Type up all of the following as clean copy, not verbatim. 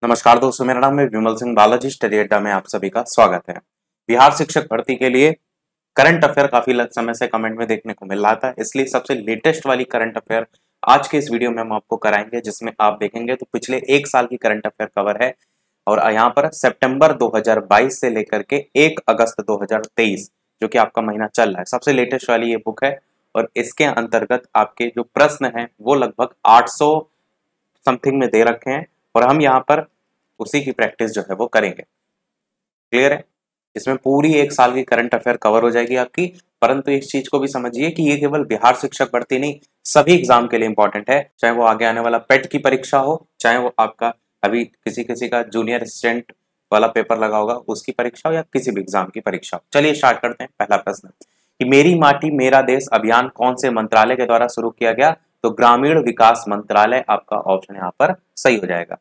नमस्कार दोस्तों, मेरा नाम है विमल सिंह बालाजी। स्टडी अड्डा में आप सभी का स्वागत है। बिहार शिक्षक भर्ती के लिए करंट अफेयर काफी समय से कमेंट में देखने को मिल रहा था, इसलिए सबसे लेटेस्ट वाली करंट अफेयर आज के इस वीडियो में हम आपको कराएंगे, जिसमें आप देखेंगे तो पिछले एक साल की करंट अफेयर कवर है। और यहाँ पर सितंबर 2022 से लेकर के 1 अगस्त 2023 जो कि आपका महीना चल रहा है, सबसे लेटेस्ट वाली ये बुक है। और इसके अंतर्गत आपके जो प्रश्न हैं वो लगभग 800 समथिंग में दे रखे हैं, और हम यहाँ पर उसी की प्रैक्टिस जो है वो करेंगे। क्लियर है? इसमें पूरी एक साल की करंट अफेयर कवर हो जाएगी आपकी। परंतु इस चीज को भी समझिए कि ये केवल बिहार शिक्षक भर्ती नहीं, सभी एग्जाम के लिए इंपॉर्टेंट है, चाहे वो आगे आने वाला पेट की परीक्षा हो, चाहे वो आपका अभी किसी किसी का जूनियर असिस्टेंट वाला पेपर लगा होगा उसकी परीक्षा हो, या किसी भी एग्जाम की परीक्षा हो। चलिए स्टार्ट करते हैं। पहला प्रश्न कि मेरी माटी मेरा देश अभियान कौन से मंत्रालय के द्वारा शुरू किया गया? तो ग्रामीण विकास मंत्रालय आपका ऑप्शन यहाँ पर सही हो जाएगा।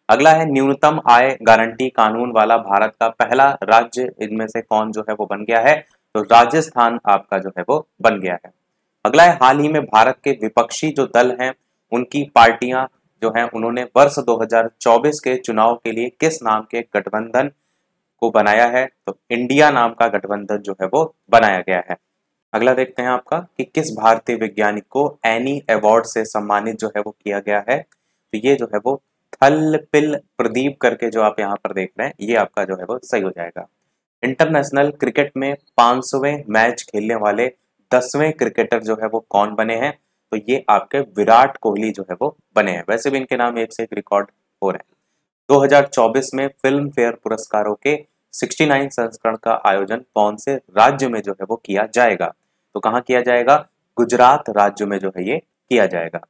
अगला है न्यूनतम आय गारंटी कानून वाला भारत का पहला राज्य इनमें से कौन जो है वो बन गया है? तो राजस्थान आपका जो है वो बन गया है। अगला है हाल ही में भारत के विपक्षी जो दल हैं उनकी पार्टियां जो हैं उन्होंने वर्ष 2024 के चुनाव के लिए किस नाम के गठबंधन को बनाया है? तो इंडिया नाम का गठबंधन जो है वो बनाया गया है। अगला देखते हैं आपका कि किस भारतीय वैज्ञानिक को एनी अवार्ड से सम्मानित जो है वो किया गया है? तो ये जो है वो थलपिल प्रदीप करके जो आप यहाँ पर देख रहे हैं, ये आपका जो है वो सही हो जाएगा। इंटरनेशनल क्रिकेट में 500वें मैच खेलने वाले 10वें क्रिकेटर जो है वो कौन बने हैं? तो ये आपके विराट कोहली जो है वो बने हैं। वैसे भी इनके नाम एक से एक रिकॉर्ड हो रहे हैं। 2024 में फिल्म फेयर पुरस्कारों के 69 संस्करण का आयोजन कौन से राज्य में जो है वो किया जाएगा? तो कहाँ किया जाएगा? गुजरात राज्य में जो है ये किया जाएगा।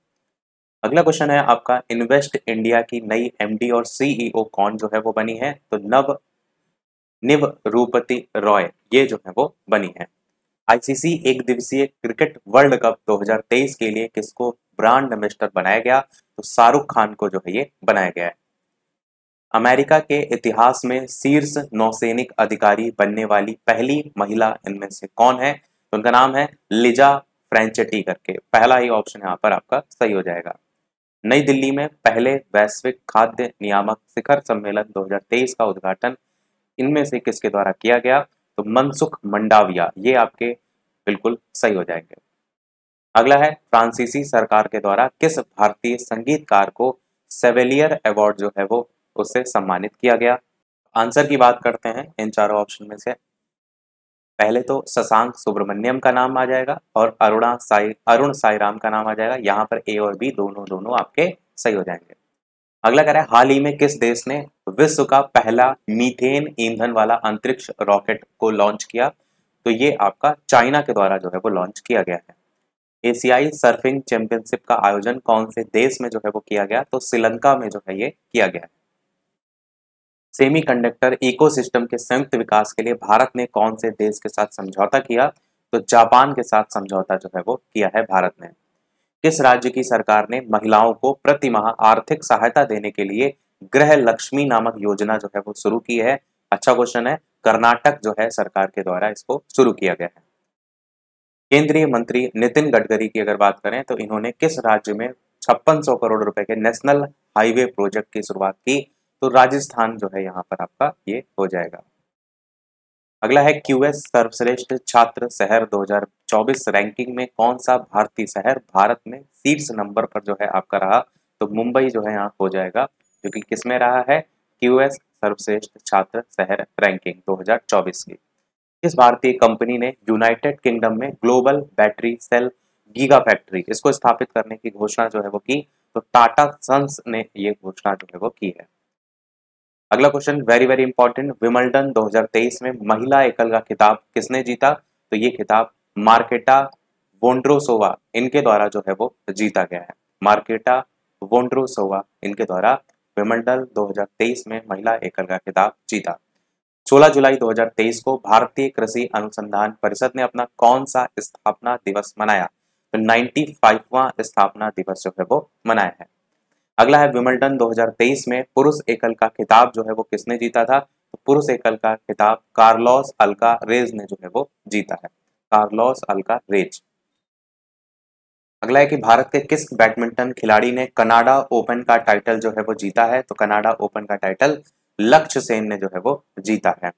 अगला क्वेश्चन है आपका, इन्वेस्ट इंडिया की नई एमडी और सीईओ कौन जो है वो बनी है? तो निवरूपति रॉय ये जो है वो बनी है। आईसीसी एक दिवसीय क्रिकेट वर्ल्ड कप 2023 के लिए किसको ब्रांड एम्बेसडर बनाया गया? तो शाहरुख खान को जो है ये बनाया गया है। अमेरिका के इतिहास में शीर्ष नौसैनिक अधिकारी बनने वाली पहली महिला इनमें से कौन है? तो उनका नाम है लिजा फ्रेंचेटी करके। पहला ही ऑप्शन यहाँ पर आपका सही हो जाएगा। नई दिल्ली में पहले वैश्विक खाद्य नियामक शिखर सम्मेलन 2023 का उद्घाटन इनमें से किसके द्वारा किया गया? तो मनसुख मंडाविया ये आपके बिल्कुल सही हो जाएंगे। अगला है फ्रांसीसी सरकार के द्वारा किस भारतीय संगीतकार को सेवेलियर अवार्ड जो है वो उससे सम्मानित किया गया? आंसर की बात करते हैं इन चारों ऑप्शन में से। पहले तो शशांक सुब्रमण्यम का नाम आ जाएगा और अरुण साईराम का नाम आ जाएगा। यहाँ पर ए और बी दोनों दोनों आपके सही हो जाएंगे। अगला कह रहा है हाल ही में किस देश ने विश्व का पहला मीथेन ईंधन वाला अंतरिक्ष रॉकेट को लॉन्च किया? तो ये आपका चाइना के द्वारा जो है वो लॉन्च किया गया है। एशियाई सर्फिंग चैंपियनशिप का आयोजन कौन से देश में जो है वो किया गया? तो श्रीलंका में जो है ये किया गया है। सेमीकंडक्टर इकोसिस्टम के संयुक्त विकास के लिए भारत ने कौन से देश के साथ समझौता किया? तो जापान के साथ समझौता जो है वो किया है भारत ने। किस राज्य की सरकार ने महिलाओं को प्रति माह आर्थिक सहायता देने के लिए गृह लक्ष्मी नामक योजना जो है वो शुरू की है? अच्छा क्वेश्चन है। कर्नाटक जो है सरकार के द्वारा इसको शुरू किया गया है। केंद्रीय मंत्री नितिन गडकरी की अगर बात करें तो इन्होंने किस राज्य में 5600 करोड़ रुपए के नेशनल हाईवे प्रोजेक्ट की शुरुआत की? तो राजस्थान जो है यहाँ पर आपका ये हो जाएगा। अगला है क्यूएस सर्वश्रेष्ठ छात्र शहर 2024 रैंकिंग में कौन सा भारतीय शहर भारत में शीर्ष नंबर पर जो है आपका रहा? तो मुंबई जो है यहाँ हो जाएगा, जो कि किसमें रहा है? क्यूएस सर्वश्रेष्ठ छात्र शहर रैंकिंग 2024 की। किस भारतीय कंपनी ने यूनाइटेड किंगडम में global battery cell giga factory इसको स्थापित करने की घोषणा जो है वो की? तो टाटा सन्स ने ये घोषणा जो है वो की है। अगला question very very important, Wimbledon 2023 में महिला एकल का खिताब किसने जीता? तो ये खिताब मार्केटा वोंड्रोसोवा इनके द्वारा जो है वो जीता गया है। मार्केटा वोंड्रोसोवा इनके द्वारा विंबलडन 2023 में महिला एकल का खिताब जीता। 16 जुलाई 2023 को भारतीय कृषि अनुसंधान परिषद ने अपना कौन सा स्थापना दिवस मनाया? तो 95वां स्थापना दिवस जो है वो मनाया है। अगला है विंबलडन 2023 में पुरुष एकल का खिताब जो है वो किसने जीता था? तो पुरुष एकल का खिताब कार्लोस अल्कारेज ने जो है वो जीता है। Carlos Alcaraz. अगला है कि भारत के किस बैडमिंटन खिलाड़ी ने कनाडा ओपन का टाइटल जो है वो जीता है? तो कनाडा ओपन का टाइटल लक्ष्य सेन ने जो है वो जीता है।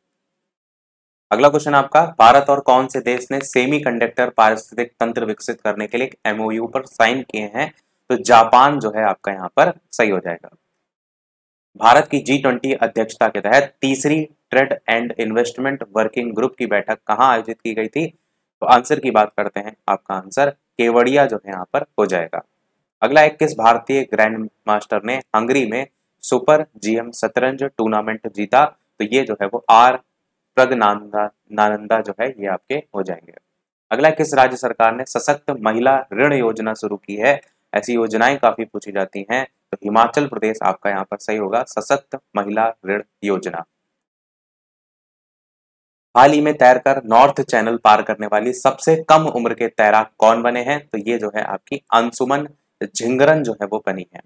अगला क्वेश्चन आपका, भारत और कौन से देश ने सेमीकंडक्टर पारिस्थितिक तंत्र विकसित करने के लिए एक एमओयू पर साइन किए हैं? तो जापान जो है आपका यहाँ पर सही हो जाएगा। भारत की G20 अध्यक्षता के तहत तीसरी trade and investment working group की बैठक कहाँ आयोजित की गई थी? तो आंसर की बात करते हैं, आपका आंसर केवड़िया जो है यहाँ पर हो जाएगा। अगला एक, किस भारतीय ग्रैंड मास्टर ने हंगरी में सुपर जीएम शतरंज टूर्नामेंट जीता? तो ये जो है वो आर प्रगनानंदा जो है ये आपके हो जाएंगे। अगला, किस राज्य सरकार ने सशक्त महिला ऋण योजना शुरू की है? ऐसी योजनाएं काफी पूछी जाती हैं, तो हिमाचल प्रदेश आपका यहाँ पर सही होगा, सशक्त महिला ऋण योजना। हाल ही में तैरकर नॉर्थ चैनल पार करने वाली सबसे कम उम्र के तैराक कौन बने हैं? तो ये जो है आपकी अंशुमन झिंगरन जो है वो बनी है।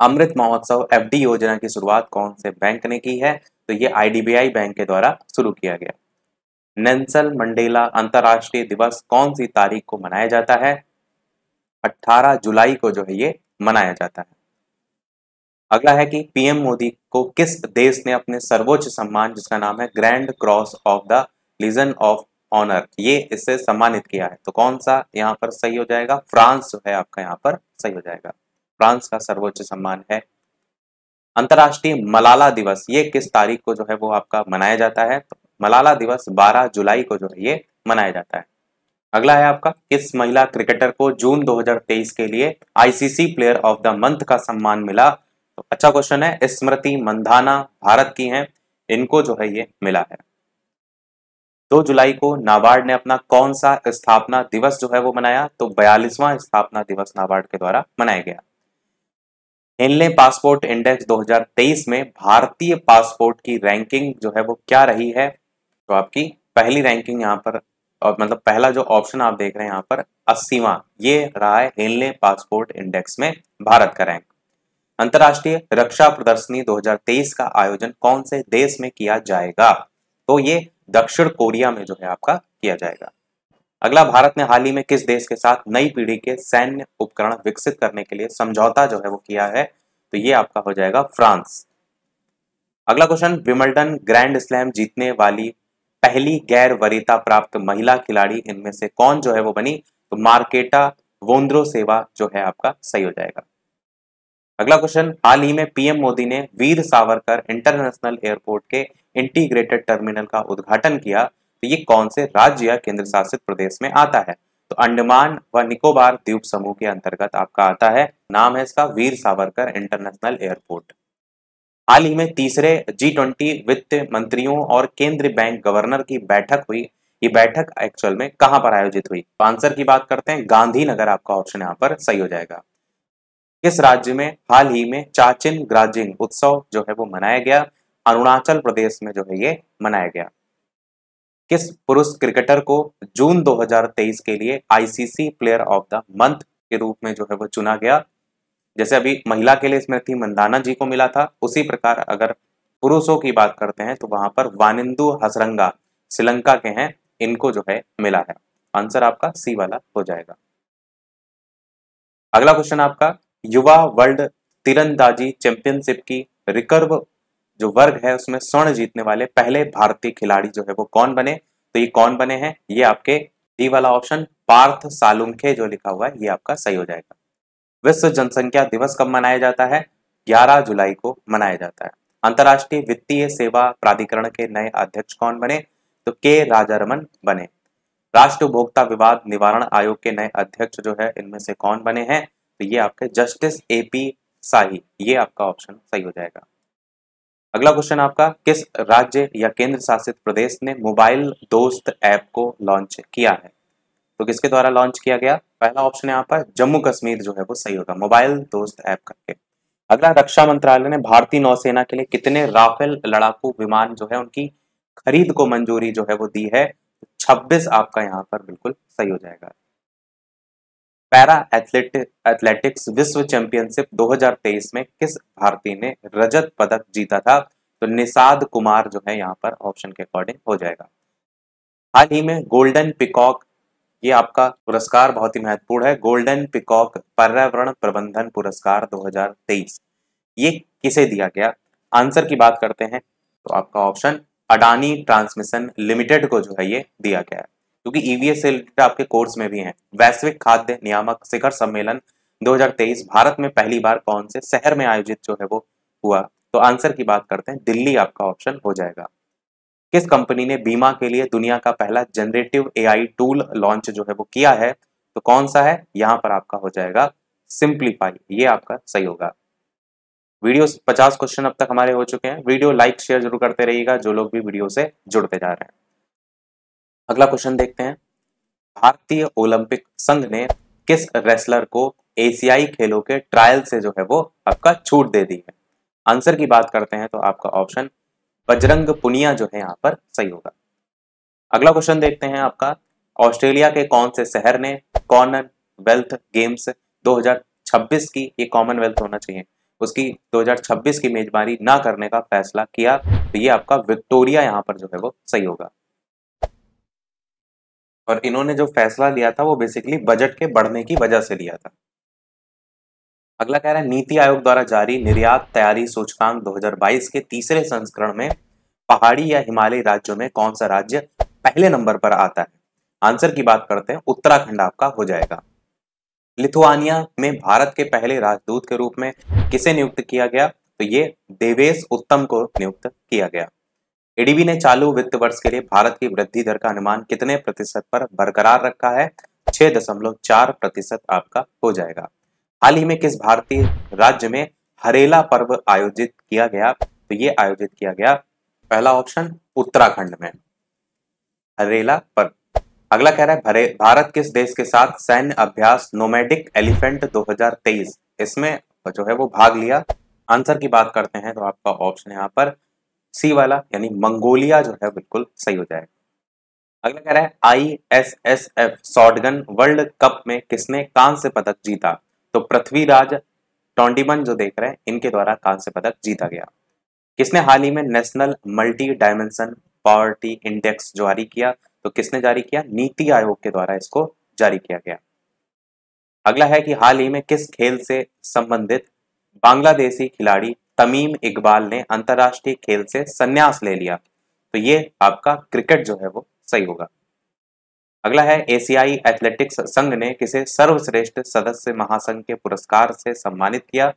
अमृत महोत्सव एफडी योजना की शुरुआत कौन से बैंक ने की है? तो ये आईडीबीआई बैंक के द्वारा शुरू किया गया। नेल्सन मंडेला अंतर्राष्ट्रीय दिवस कौन सी तारीख को मनाया जाता है? 18 जुलाई को जो है ये मनाया जाता है। अगला है कि पीएम मोदी को किस देश ने अपने सर्वोच्च सम्मान जिसका नाम है Grand Cross of the Legion of Honour, ये इससे सम्मानित किया है? तो कौन सा यहाँ पर सही हो जाएगा? फ्रांस जो है आपका यहाँ पर सही हो जाएगा। फ्रांस का सर्वोच्च सम्मान है। अंतर्राष्ट्रीय मलाला दिवस ये किस तारीख को जो है वो आपका मनाया जाता है? तो मलाला दिवस 12 जुलाई को जो है ये मनाया जाता है। अगला है आपका, किस महिला क्रिकेटर को जून 2023 के लिए ICC player of the month का सम्मान मिला? तो अच्छा क्वेश्चन है, स्मृति मंधाना भारत की हैं, इनको जो है ये मिला है। 2 जुलाई को नाबार्ड ने अपना कौन सा स्थापना दिवस जो है वो मनाया? तो 42वां स्थापना दिवस नाबार्ड के द्वारा मनाया गया। हेनले पासपोर्ट इंडेक्स 2023 में भारतीय पासपोर्ट की रैंकिंग जो है वो क्या रही है? तो आपकी पहली रैंकिंग यहाँ पर, और मतलब पहला जो ऑप्शन आप देख रहे हैं यहाँ पर 80वां, ये रहा है हेनले पासपोर्ट इंडेक्स में भारत का रैंक। अंतर्राष्ट्रीय रक्षा प्रदर्शनी 2023 का आयोजन कौन से देश में किया जाएगा? तो ये दक्षिण कोरिया में जो है आपका किया जाएगा। अगला, भारत ने हाल ही में किस देश के साथ नई पीढ़ी के सैन्य उपकरण विकसित करने के लिए समझौता जो है वो किया है? तो ये आपका हो जाएगा फ्रांस। अगला क्वेश्चन, विंबलडन ग्रैंड स्लैम जीतने वाली पहली गैर वरीयता प्राप्त महिला खिलाड़ी इनमें से कौन जो है वो बनी? तो मार्केटा वोंद्रोसेवा जो है आपका सही हो जाएगा। अगला क्वेश्चन, हाल ही में पीएम मोदी ने वीर सावरकर इंटरनेशनल एयरपोर्ट के इंटीग्रेटेड टर्मिनल का उद्घाटन किया, तो ये कौन से राज्य या केंद्र शासित प्रदेश में आता है? तो अंडमान व निकोबार द्वीप समूह के अंतर्गत आपका आता है, नाम है इसका वीर सावरकर इंटरनेशनल एयरपोर्ट। हाल ही में तीसरे G20 वित्त मंत्रियों और केंद्रीय बैंक गवर्नर की बैठक हुई, ये बैठक एक्चुअल में कहां पर आयोजित हुई? तो आंसर की बात करते हैं, गांधीनगर आपका ऑप्शन यहाँ पर सही हो जाएगा। किस राज्य में हाल ही में चाचिन ग्राजिंग उत्सव जो है वो मनाया गया? अरुणाचल प्रदेश में जो है ये मनाया गया। किस पुरुष क्रिकेटर को जून 2023 के लिए ICC player of the month के रूप में जो है वो चुना गया? जैसे अभी महिला के लिए स्मृति मंदाना जी को मिला था, उसी प्रकार अगर पुरुषों की बात करते हैं तो वहां पर वानिंदु हसरंगा श्रीलंका के हैं, इनको जो है मिला है। आंसर आपका सी वाला हो जाएगा। अगला क्वेश्चन आपका, युवा वर्ल्ड तीरंदाजी चैंपियनशिप की रिकर्व जो वर्ग है उसमें स्वर्ण जीतने वाले पहले भारतीय खिलाड़ी जो है वो कौन बने? तो ये कौन बने हैं? ये आपके डी वाला ऑप्शन पार्थ सालुंखे जो लिखा हुआ है ये आपका सही हो जाएगा। विश्व जनसंख्या दिवस कब मनाया जाता है? 11 जुलाई को मनाया जाता है। अंतर्राष्ट्रीय वित्तीय सेवा प्राधिकरण के नए अध्यक्ष कौन बने? तो के राजारमन बने। राष्ट्रीय उपभोक्ता विवाद निवारण आयोग के नए अध्यक्ष जो है इनमें से कौन बने हैं? तो ये आपके जस्टिस एपी शाही, ये आपका ऑप्शन सही हो जाएगा। अगला क्वेश्चन आपका, किस राज्य या केंद्र शासित प्रदेश ने मोबाइल दोस्त ऐप को लॉन्च किया है? तो किसके द्वारा लॉन्च किया गया? पहला ऑप्शन यहाँ पर जम्मू कश्मीर जो है वो सही होगा, मोबाइल दोस्त ऐप करके। अगला, रक्षा मंत्रालय ने भारतीय नौसेना के लिए कितने राफेल लड़ाकू विमान जो है उनकी खरीद को मंजूरी जो है वो दी है? 26 आपका यहाँ पर बिल्कुल सही हो जाएगा। पैरा एथलेटिक्स विश्व चैंपियनशिप 2023 में किस भारतीय ने रजत पदक जीता था? तो निषाद कुमार जो है यहाँ पर ऑप्शन के अकॉर्डिंग हो जाएगा। हाल ही में गोल्डन पिकॉक ये आपका पुरस्कार बहुत ही महत्वपूर्ण है, गोल्डन पिकॉक पर्यावरण प्रबंधन पुरस्कार 2023। ये किसे दिया गया? आंसर की बात करते हैं तो आपका ऑप्शन अडानी ट्रांसमिशन लिमिटेड को जो है ये दिया गया है, क्योंकि ईवीएस से रिलेटेड आपके कोर्स में भी है। वैश्विक खाद्य नियामक शिखर सम्मेलन 2023 भारत में पहली बार कौन से शहर में आयोजित जो है वो हुआ? तो आंसर की बात करते हैं, दिल्ली आपका ऑप्शन हो जाएगा। किस कंपनी ने बीमा के लिए दुनिया का पहला जनरेटिव एआई टूल लॉन्च जो है वो किया है? तो कौन सा है? यहाँ पर आपका हो जाएगा सिंप्लीफाई, ये आपका सही होगा। वीडियो 50 क्वेश्चन अब तक हमारे हो चुके हैं। वीडियो लाइक शेयर जरूर करते रहिएगा जो लोग भी वीडियो से जुड़ते जा रहे हैं। अगला क्वेश्चन देखते हैं, भारतीय ओलंपिक संघ ने किस रेसलर को एशियाई खेलों के ट्रायल से जो है वो आपका छूट दे दी है? आंसर की बात करते हैं तो आपका ऑप्शन बजरंग पुनिया जो है यहाँ पर सही होगा। अगला क्वेश्चन देखते हैं आपका, ऑस्ट्रेलिया के कौन से शहर ने कॉमनवेल्थ गेम्स 2026 की, ये कॉमनवेल्थ होना चाहिए, उसकी 2026 की मेजबानी ना करने का फैसला किया? तो ये आपका विक्टोरिया यहाँ पर जो है वो सही होगा। और इन्होंने जो फैसला लिया था वो बेसिकली बजट के बढ़ने की वजह से लिया था। अगला कह रहा है, नीति आयोग द्वारा जारी निर्यात तैयारी सूचकांक 2022 के तीसरे संस्करण में पहाड़ी या हिमालयी राज्यों में कौन सा राज्य पहले नंबर पर आता है? आंसर की बात करते हैं, उत्तराखंड आपका हो जाएगा। लिथुआनिया में भारत के पहले राजदूत के रूप में किसे नियुक्त किया गया? तो ये देवेश उत्तम को नियुक्त किया गया। एडीबी ने चालू वित्त वर्ष के लिए भारत की वृद्धि दर का अनुमान कितने प्रतिशत पर बरकरार रखा है? 6.4% आपका हो जाएगा। हाल ही में किस भारतीय राज्य में हरेला पर्व आयोजित किया गया? तो ये आयोजित किया गया, पहला ऑप्शन उत्तराखंड में, हरेला पर्व। अगला कह रहा है, भारत किस देश के साथ सैन्य अभ्यास नोमैडिक एलिफेंट 2023 इसमें जो है वो भाग लिया? आंसर की बात करते हैं तो आपका ऑप्शन यहाँ पर सी वाला यानी मंगोलिया जो है बिल्कुल सही हो जाएगा। अगला कह रहा है, ISSF शॉटगन वर्ल्ड कप में किसने कांस्य पदक जीता? तो पृथ्वीराज टोंडीमन जो देख रहे हैं इनके द्वारा कांस्य पदक जीता गया। किसने हाल ही में national multi dimension poverty index जारी किया? तो किसने जारी किया? नीति आयोग के द्वारा इसको जारी किया गया। अगला है कि हाल ही में किस खेल से संबंधित बांग्लादेशी खिलाड़ी तमीम इकबाल ने अंतरराष्ट्रीय खेल से संन्यास ले लिया? तो ये आपका क्रिकेट जो है वो सही होगा। अगला है, एशियाई एथलेटिक्स संघ ने किसे सर्वश्रेष्ठ सदस्य महासंघ के पुरस्कार से सम्मानित किया?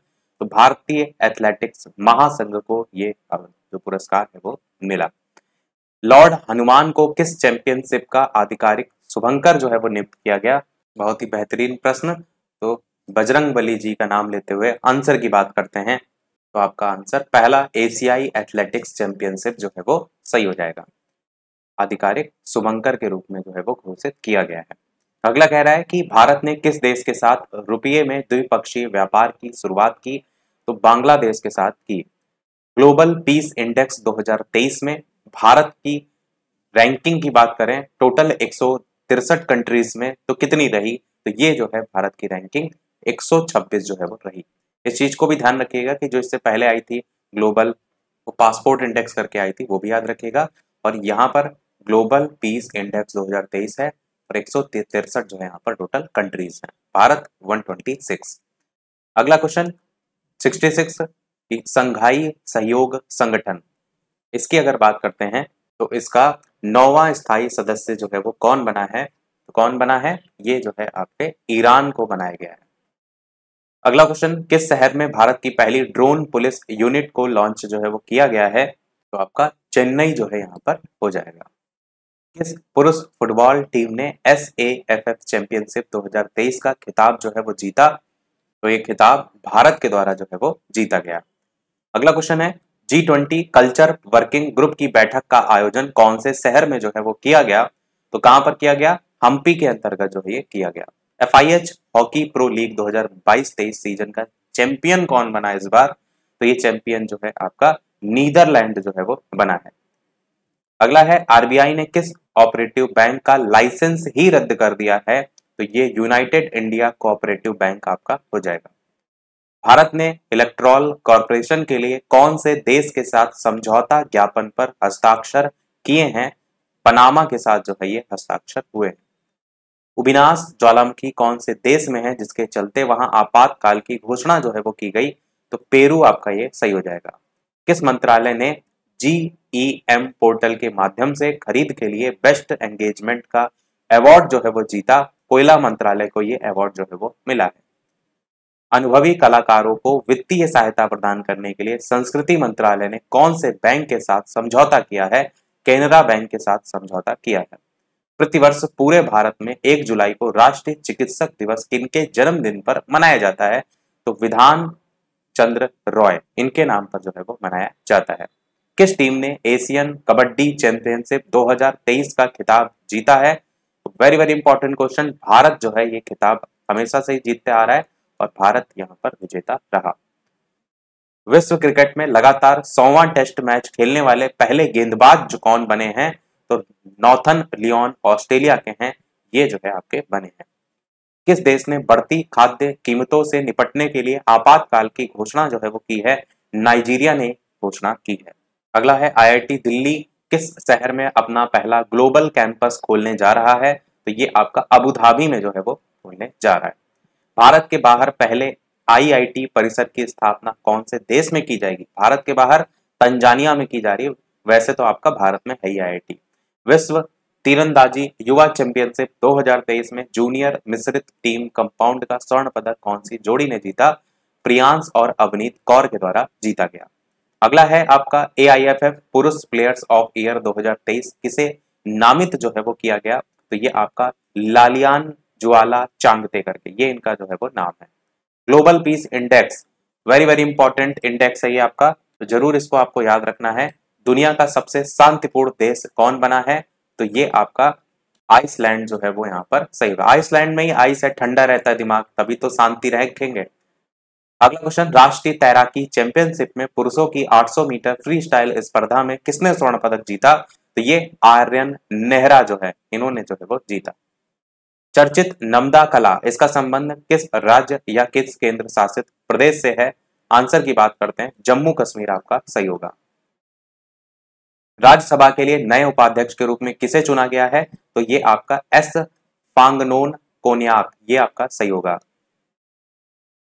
तो भारतीय एथलेटिक्स महासंघ को ये जो पुरस्कार है वो मिला। लॉर्ड हनुमान को किस चैंपियनशिप का आधिकारिक शुभंकर जो है वो नियुक्त किया गया? बहुत ही बेहतरीन प्रश्न। तो बजरंगबली जी का नाम लेते हुए आंसर की बात करते हैं तो आपका आंसर पहला एशियाई एथलेटिक्स चैंपियनशिप जो है वो सही हो जाएगा, आधिकारिक शुभंकर के रूप में जो है वो घोषित किया गया है। अगला कह रहा है कि भारत ने किस देश के साथ रुपये में द्विपक्षीय व्यापार की शुरुआत की? तो बांग्लादेश के साथ की। ग्लोबल पीस इंडेक्स 2023 में भारत की रैंकिंग की बात करें टोटल 163 कंट्रीज में तो कितनी रही? तो ये जो है भारत की रैंकिंग 126 जो है वो रही। इस चीज को भी ध्यान रखिएगा कि जो इससे पहले आई थी ग्लोबल पासपोर्ट इंडेक्स करके आई थी वो भी याद रखिएगा, और यहाँ पर ग्लोबल पीस इंडेक्स 2023 है और 163 जो है यहाँ पर टोटल कंट्रीज हैं, भारत 126। अगला क्वेश्चन 66 कि संघाई सहयोग संगठन, इसकी अगर बात करते हैं तो इसका 9वां स्थायी सदस्य जो है वो कौन बना है? तो कौन बना है? ये जो है आपके ईरान को बनाया गया है। अगला क्वेश्चन, किस शहर में भारत की पहली ड्रोन पुलिस यूनिट को लॉन्च जो है वो किया गया है? तो आपका चेन्नई जो है यहाँ पर हो जाएगा। किस पुरुष फुटबॉल टीम ने SAFF चैंपियनशिप 2023 का खिताब जो है वो जीता? तो ये खिताब भारत के द्वारा जो है वो जीता गया। अगला क्वेश्चन है, G20 कल्चर वर्किंग ग्रुप की बैठक का आयोजन कौन से शहर में जो है वो किया गया? तो कहां पर किया गया? हम्पी के अंतर्गत जो है ये किया गया। FIH hockey pro league 2022-23 season का चैंपियन कौन बना इस बार? तो ये चैंपियन जो है आपका नीदरलैंड जो है वो बना है। अगला है, RBI ने किस ऑपरेटिव बैंक का लाइसेंस ही रद्द कर दिया है? तो ये यूनाइटेड इंडिया कोऑपरेटिव बैंक आपका हो जाएगा। भारत ने इलेक्ट्रॉल कॉरपोरेशन के लिए कौन से देश के साथ समझौता ज्ञापन पर हस्ताक्षर किए हैं? पनामा के साथ जो है ये हस्ताक्षर हुए हैं। उबिनास ज्वालामुखी कौन से देश में है जिसके चलते वहां आपातकाल की घोषणा जो है वो की गई? तो पेरू आपका ये सही हो जाएगा। किस मंत्रालय ने GEM पोर्टल के माध्यम से खरीद के लिए बेस्ट एंगेजमेंट का अवार्ड जो है वो जीता? कोयला मंत्रालय को ये अवार्ड जो है वो मिला है। अनुभवी कलाकारों को वित्तीय सहायता प्रदान करने के लिए संस्कृति मंत्रालय ने कौन से बैंक के साथ समझौता किया है? केनरा बैंक के साथ समझौता किया है। प्रतिवर्ष पूरे भारत में 1 जुलाई को राष्ट्रीय चिकित्सक दिवस किनके जन्मदिन पर मनाया जाता है? तो विधान चंद्र रॉय, इनके नाम पर जो है वो मनाया जाता है। किस टीम ने एशियन कबड्डी चैंपियनशिप 2023 का खिताब जीता है? तो very very important question. Bharat जो है ये खिताब हमेशा से ही जीतते आ रहा है और भारत यहाँ पर विजेता रहा। विश्व क्रिकेट में लगातार 100वां टेस्ट मैच खेलने वाले पहले गेंदबाज जो कौन बने हैं? तो नॉर्थन लियोन ऑस्ट्रेलिया के हैं, ये जो है आपके बने हैं। किस देश ने बढ़ती खाद्य कीमतों से निपटने के लिए आपातकाल की घोषणा जो है वो की है? नाइजीरिया ने घोषणा की है। अगला है IIT दिल्ली किस शहर में अपना पहला ग्लोबल कैंपस खोलने जा रहा है? तो ये आपका अबू धाबी में जो है वो खोलने जा रहा है। भारत के बाहर पहले IIT परिसर की स्थापना कौन से देश में की जाएगी? भारत के बाहर तंजानिया में की जा रही है, वैसे तो आपका भारत में है ही IIT। विश्व तीरंदाजी युवा चैंपियनशिप 2023 में जूनियर मिश्रित टीम कंपाउंड का स्वर्ण पदक कौन सी जोड़ी ने जीता? प्रियांश और अवनीत कौर के द्वारा जीता गया। अगला है आपका AIFF पुरुष प्लेयर्स ऑफ ईयर 2023 किसे नामित जो है वो किया गया? तो ये आपका लालियान ज्वाला चांगते करके ये इनका जो है वो नाम है। Global peace index very very important index है ये आपका, तो जरूर इसको आपको याद रखना है। दुनिया का सबसे शांतिपूर्ण देश कौन बना है? तो ये आपका आइसलैंड जो है वो यहाँ पर सही होगा। आइसलैंड में ही आइस है, ठंडा रहता है दिमाग, तभी तो शांति रखेंगे। अगला क्वेश्चन, राष्ट्रीय तैराकी चैंपियनशिप में पुरुषों की 800 मीटर फ्री स्टाइल स्पर्धा में किसने स्वर्ण पदक जीता? तो ये आर्यन नेहरा जो है इन्होंने जो है वो जीता। चर्चित नमदा कला इसका संबंध किस राज्य या किस केंद्र शासित प्रदेश से है? आंसर की बात करते हैं, जम्मू कश्मीर आपका सही होगा। राज्यसभा के लिए नए उपाध्यक्ष के रूप में किसे चुना गया है? तो ये आपका एस फांगनोन कोन्याक, ये आपका सही होगा।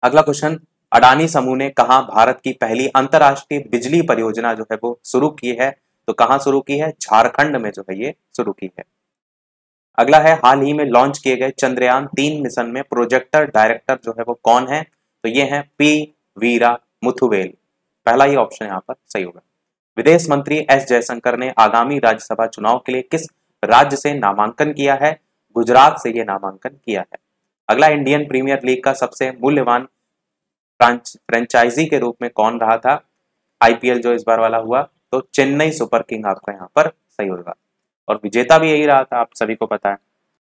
अगला क्वेश्चन, अडानी समूह ने कहां भारत की पहली अंतरराष्ट्रीय बिजली परियोजना जो है वो शुरू की है? तो कहां शुरू की है? झारखंड में जो है ये शुरू की है। अगला है, हाल ही में लॉन्च किए गए चंद्रयान 3 मिशन में प्रोजेक्टर डायरेक्टर जो है वो कौन है? तो ये है P वीरा मुथुवेल, पहला ही ऑप्शन यहाँ पर सही होगा। विदेश मंत्री S जयशंकर ने आगामी राज्यसभा चुनाव के लिए किस राज्य से नामांकन किया है? गुजरात से ये नामांकन किया है। अगला, इंडियन प्रीमियर लीग का सबसे मूल्यवान फ्रेंचाइजी के रूप में कौन रहा था? IPL जो इस बार वाला हुआ, तो चेन्नई सुपर किंग आपका यहाँ पर सही होगा। और विजेता भी यही रहा था, आप सभी को पता है।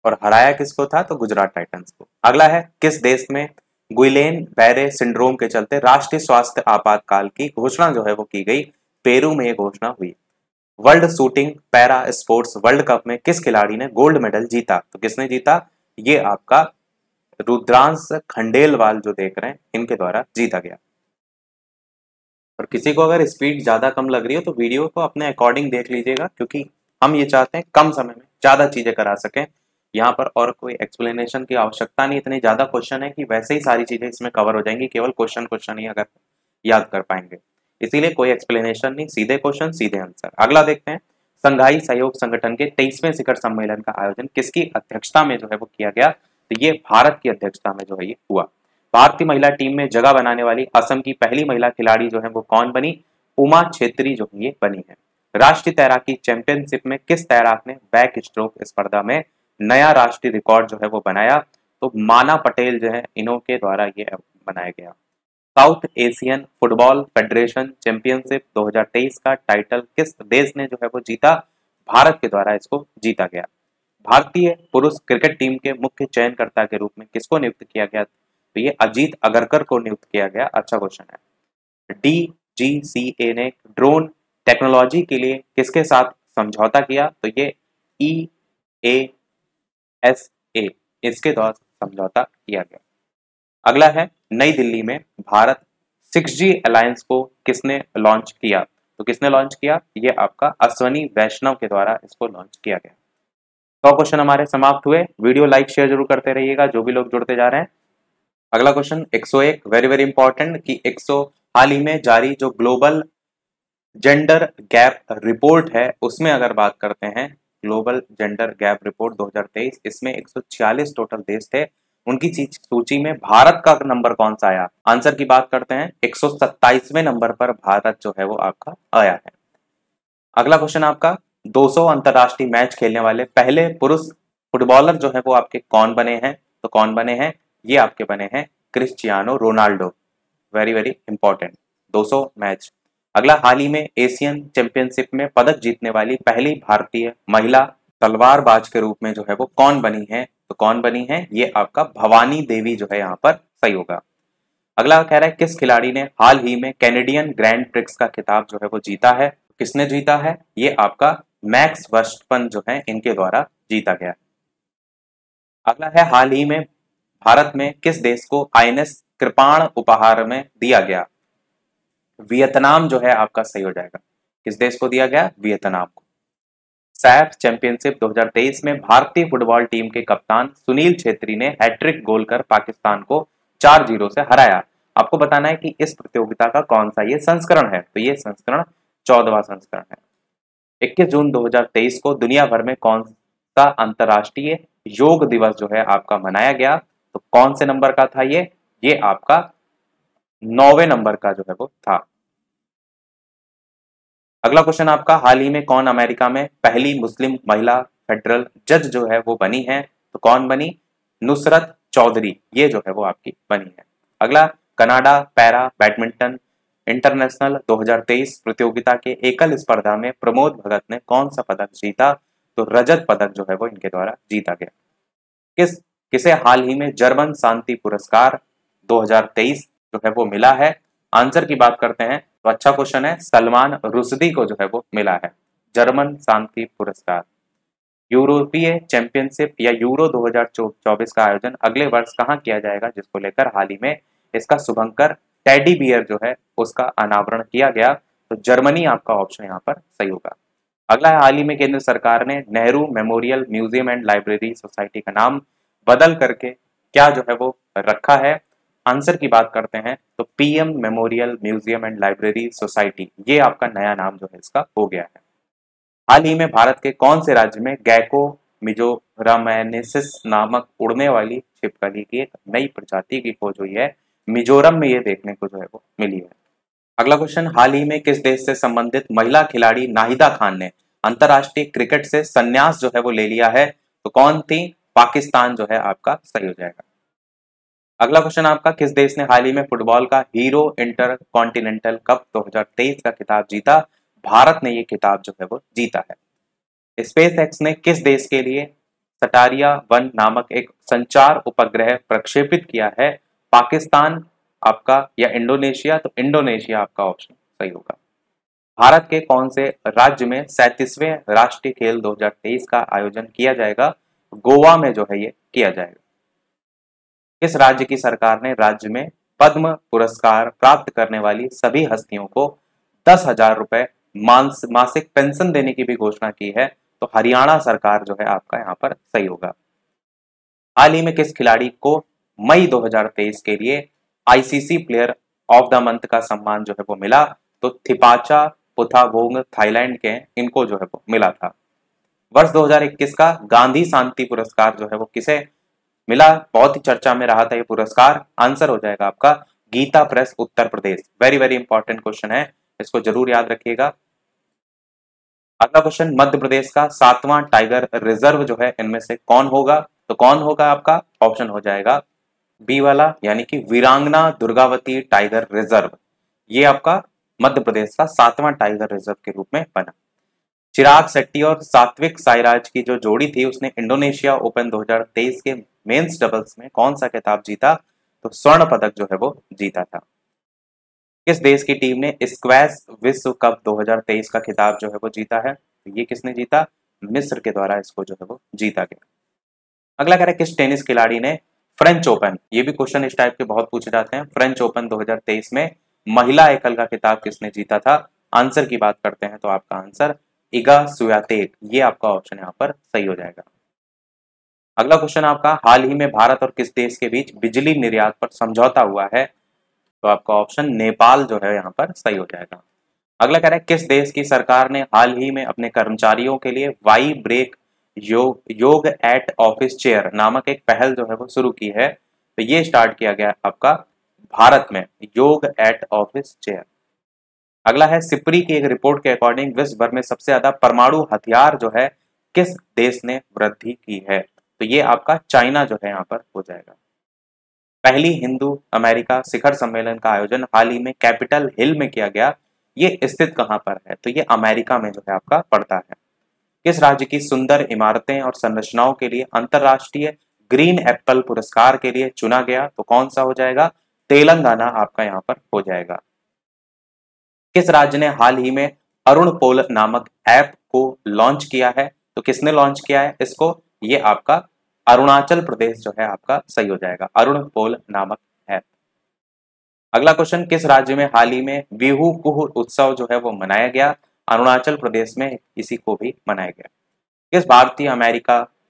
और हराया किसको था? तो गुजरात टाइटंस को। अगला है, किस देश में गुइलेन बैरे सिंड्रोम के चलते राष्ट्रीय स्वास्थ्य आपातकाल की घोषणा जो है वो की गई? पेरू में ये घोषणा हुई। World shooting para sports world cup में किस खिलाड़ी ने गोल्ड मेडल जीता? तो किसने जीता? ये आपका रुद्रांश खंडेलवाल जो देख रहे हैं इनके द्वारा जीता गया। और किसी को अगर स्पीड ज्यादा कम लग रही हो तो वीडियो को अपने अकॉर्डिंग देख लीजिएगा, क्योंकि हम ये चाहते हैं कम समय में ज्यादा चीजें करा सकें। यहाँ पर और कोई एक्सप्लेनेशन की आवश्यकता नहीं, इतने ज्यादा क्वेश्चन है कि वैसे ही सारी चीजें इसमें कवर हो जाएंगी, केवल क्वेश्चन ही अगर याद कर पाएंगे, इसीलिए कोई एक्सप्लेनेशन नहीं, सीधे क्वेश्चन सीधे आंसर। अगला देखते हैं, संघाई सहयोग संगठन के 23वें शिखर सम्मेलन का आयोजन किसकी अध्यक्षता में जो है वो किया गया? तो ये भारत की अध्यक्षता में जो है ये हुआ। भारतीय महिला टीम में जगह बनाने वाली असम की पहली महिला खिलाड़ी जो है वो कौन बनी? उमा छेत्री जो है ये बनी है। राष्ट्रीय तैराकी चैंपियनशिप में किस तैराक ने बैक स्ट्रोक स्पर्धा में नया राष्ट्रीय रिकॉर्ड जो है वो बनाया? तो माना पटेल जो है इन्हों के द्वारा ये बनाया गया। South Asian football federation championship 2023 का टाइटल किस देश ने जो है वो जीता? भारत के द्वारा इसको जीता गया। भारतीय पुरुष क्रिकेट टीम के मुख्य चयनकर्ता के रूप में किसको नियुक्त किया गया? तो ये अजीत अगरकर को नियुक्त किया गया। अच्छा क्वेश्चन है। DGCA ने ड्रोन टेक्नोलॉजी के लिए किसके साथ समझौता किया? तो ये EASA इसके द्वारा समझौता किया गया। अगला है, नई दिल्ली में भारत 6G अलायंस को किसने लॉन्च किया? तो किसने लॉन्च किया? ये आपका अश्वनी वैष्णव के द्वारा इसको लॉन्च किया गया। 100 क्वेश्चन हमारे समाप्त हुए। वीडियो लाइक शेयर जरूर करते रहिएगा जो भी लोग जुड़ते जा रहे हैं। अगला क्वेश्चन 101, वेरी वेरी इंपॉर्टेंट कि 100 हाल ही में जारी जो ग्लोबल जेंडर गैप रिपोर्ट है उसमें अगर बात करते हैं, ग्लोबल जेंडर गैप रिपोर्ट 2023, इसमें 146 टोटल देश थे। उनकी सूची में भारत का नंबर कौन सा आया? आंसर की बात करते हैं, 127वें नंबर पर भारत जो है वो आपका आया है। अगला क्वेश्चन आपका 200 अंतरराष्ट्रीय मैच खेलने वाले पहले पुरुष फुटबॉलर जो है वो आपके कौन बने हैं? तो कौन बने हैं? ये आपके बने हैं Cristiano Ronaldo. Very very important, 200 match. अगला, हाल ही में एशियन चैंपियनशिप में पदक जीतने वाली पहली भारतीय महिला तलवारबाज के रूप में जो है वो कौन बनी है? तो कौन बनी है? ये आपका भवानी देवी जो है यहाँ पर सही होगा। अगला कह रहा है किस खिलाड़ी ने हाल ही में कैनेडियन ग्रैंड प्रिक्स का खिताब जो है वो जीता है? किसने जीता है? ये आपका मैक्स वर्स्टपन जो है इनके द्वारा जीता गया। अगला है, हाल ही में भारत में किस देश को आईएनएस कृपाण उपहार में दिया गया? वियतनाम जो है आपका सही हो जाएगा। किस देश को दिया गया? वियतनाम को। सैफ चैंपियनशिप 2023 में भारतीय फुटबॉल टीम के कप्तान सुनील छेत्री ने हैट्रिक गोल कर पाकिस्तान को 4-0 से हराया। आपको बताना है कि इस प्रतियोगिता का कौन सा ये संस्करण है? तो ये संस्करण 14वां संस्करण है। 21 जून 2023 को दुनिया भर में कौन सा अंतरराष्ट्रीय योग दिवस जो है आपका मनाया गया? तो कौन से नंबर का था ये? ये आपका 9वें नंबर का जो है वो था। अगला क्वेश्चन आपका, हाल ही में कौन अमेरिका में पहली मुस्लिम महिला फेडरल जज जो है वो बनी है? तो कौन बनी? नुसरत चौधरी, ये जो है वो आपकी बनी है। अगला, कनाडा पैरा बैडमिंटन इंटरनेशनल 2023 प्रतियोगिता के एकल स्पर्धा में प्रमोद भगत ने कौन सा पदक जीता? तो रजत पदक जो है वो इनके द्वारा जीता गया। किसे हाल ही में जर्मन शांति पुरस्कार 2023 जो है वो मिला है? आंसर की बात करते हैं तो अच्छा क्वेश्चन है, सलमान रुश्दी को जो है वो मिला है जर्मन शांति पुरस्कार। यूरोपीय चैंपियनशिप या यूरो 2024 का आयोजन अगले वर्ष कहां किया जाएगा? जिसको लेकर हाल ही में इसका शुभंकर टेडी बियर जो है उसका अनावरण किया गया। तो जर्मनी आपका ऑप्शन यहाँ पर सही होगा। अगला है, हाल ही में केंद्र सरकार ने Nehru memorial museum and library society का नाम बदल करके क्या जो है वो रखा है? आंसर की बात करते हैं तो PM memorial museum and library society, ये आपका नया नाम जो है इसका हो गया है। हाल ही में भारत के कौन से राज्य में गैको मिजोरमेनेसिस नामक उड़ने वाली छिपकली की एक नई प्रजाति की खोज हुई है? मिजोरम में ये देखने को जो है वो मिली है। अगला क्वेश्चन, हाल ही में किस देश से संबंधित महिला खिलाड़ी नाहिदा खान ने अंतरराष्ट्रीय क्रिकेट से संन्यास जो है वो ले लिया है? तो कौन थी? पाकिस्तान जो है आपका सही हो जाएगा। अगला क्वेश्चन आपका, किस देश ने हाल ही में फुटबॉल का हीरो इंटर कॉन्टिनेंटल कप 2023 का खिताब जीता? भारत ने ये खिताब जो है वो जीता है। स्पेस एक्स ने किस देश के लिए सटारिया 1 नामक एक संचार उपग्रह प्रक्षेपित किया है? पाकिस्तान आपका या इंडोनेशिया? तो इंडोनेशिया आपका ऑप्शन सही होगा। भारत के कौन से राज्य में 37वें राष्ट्रीय खेल 2023 का आयोजन किया जाएगा? गोवा में जो है ये किया जाएगा। किस राज्य की सरकार ने राज्य में पद्म पुरस्कार प्राप्त करने वाली सभी हस्तियों को 10,000 रुपए मासिक पेंशन देने की भी घोषणा की है? तो हरियाणा सरकार जो है आपका यहाँ पर सही होगा। हाल ही में किस खिलाड़ी को मई 2023 के लिए ICC player of the month का सम्मान जो है वो मिला? तो थिपाचा पुथावोंग थाईलैंड के, इनको जो है वो मिला था। वर्ष 2021 का गांधी शांति पुरस्कार जो है वो किसे मिला? बहुत ही चर्चा में रहा था ये पुरस्कार। आंसर हो जाएगा आपका Gita press Uttar Pradesh. Very very important question है, इसको जरूर याद रखिएगा। अगला क्वेश्चन, मध्य प्रदेश का 7वां टाइगर रिजर्व जो है इनमें से कौन होगा? तो कौन होगा आपका? ऑप्शन हो जाएगा बी वाला, यानी कि वीरांगना दुर्गावती टाइगर रिजर्व। ये आपका मध्य प्रदेश का 7वां टाइगर रिजर्व के रूप में बना। चिराग शेट्टी और सात्विक साईराज की जो जोड़ी थी उसने इंडोनेशिया ओपन 2023 के मेंस डबल्स में कौन सा खिताब जीता? तो स्वर्ण पदक जो है वो जीता था। किस देश की टीम ने स्क्वैश विश्व कप 2023 का खिताब जो है वो जीता है? तो ये किसने जीता? मिस्र के द्वारा इसको जो है वो जीता गया। अगला कह रहा है, किस टेनिस खिलाड़ी ने फ्रेंच ओपन, ये भी क्वेश्चन इस टाइप के बहुत पूछे जाते हैं, फ्रेंच ओपन 2023 में महिला एकल का खिताब किसने जीता था? आंसर की बात करते हैं तो आपका आंसर इगा स्वियातेक, ये आपका ऑप्शन यहाँ पर सही हो जाएगा। अगला क्वेश्चन आपका, हाल ही में भारत और किस देश के बीच बिजली निर्यात पर समझौता हुआ है? तो आपका ऑप्शन नेपाल जो है यहाँ पर सही हो जाएगा। अगला कह रहा है, किस देश की सरकार ने हाल ही में अपने कर्मचारियों के लिए वाई ब्रेक योग एट ऑफिस चेयर नामक एक पहल जो है वो शुरू की है? तो ये स्टार्ट किया गया आपका भारत में, योग एट ऑफिस चेयर। अगला है, सिप्री की एक रिपोर्ट के अकॉर्डिंग विश्व भर में सबसे ज्यादा परमाणु हथियार जो है किस देश ने वृद्धि की है? तो ये आपका चाइना जो है यहाँ पर हो जाएगा। पहली हिंदू अमेरिका शिखर सम्मेलन का आयोजन हाल ही में कैपिटल हिल में किया गया, ये स्थित कहाँ पर है? तो ये अमेरिका में जो है आपका पड़ता है। किस राज्य की सुंदर इमारतें और संरचनाओं के लिए अंतरराष्ट्रीय ग्रीन एप्पल पुरस्कार के लिए चुना गया? तो कौन सा हो जाएगा? तेलंगाना आपका यहाँ पर हो जाएगा। किस राज्य ने हाल ही में अरुण पोल नामक ऐप को लॉन्च किया है? तो किसने लॉन्च किया है इसको? ये आपका अरुणाचल प्रदेश जो है आपका सही हो जाएगा, अरुण पोल नामक ऐप। अगला क्वेश्चन, किस राज्य में हाल ही में बिहू कुह उत्सव जो है वो मनाया गया? अरुणाचल प्रदेश में इसी को भी मनाया गया। किस भारतीय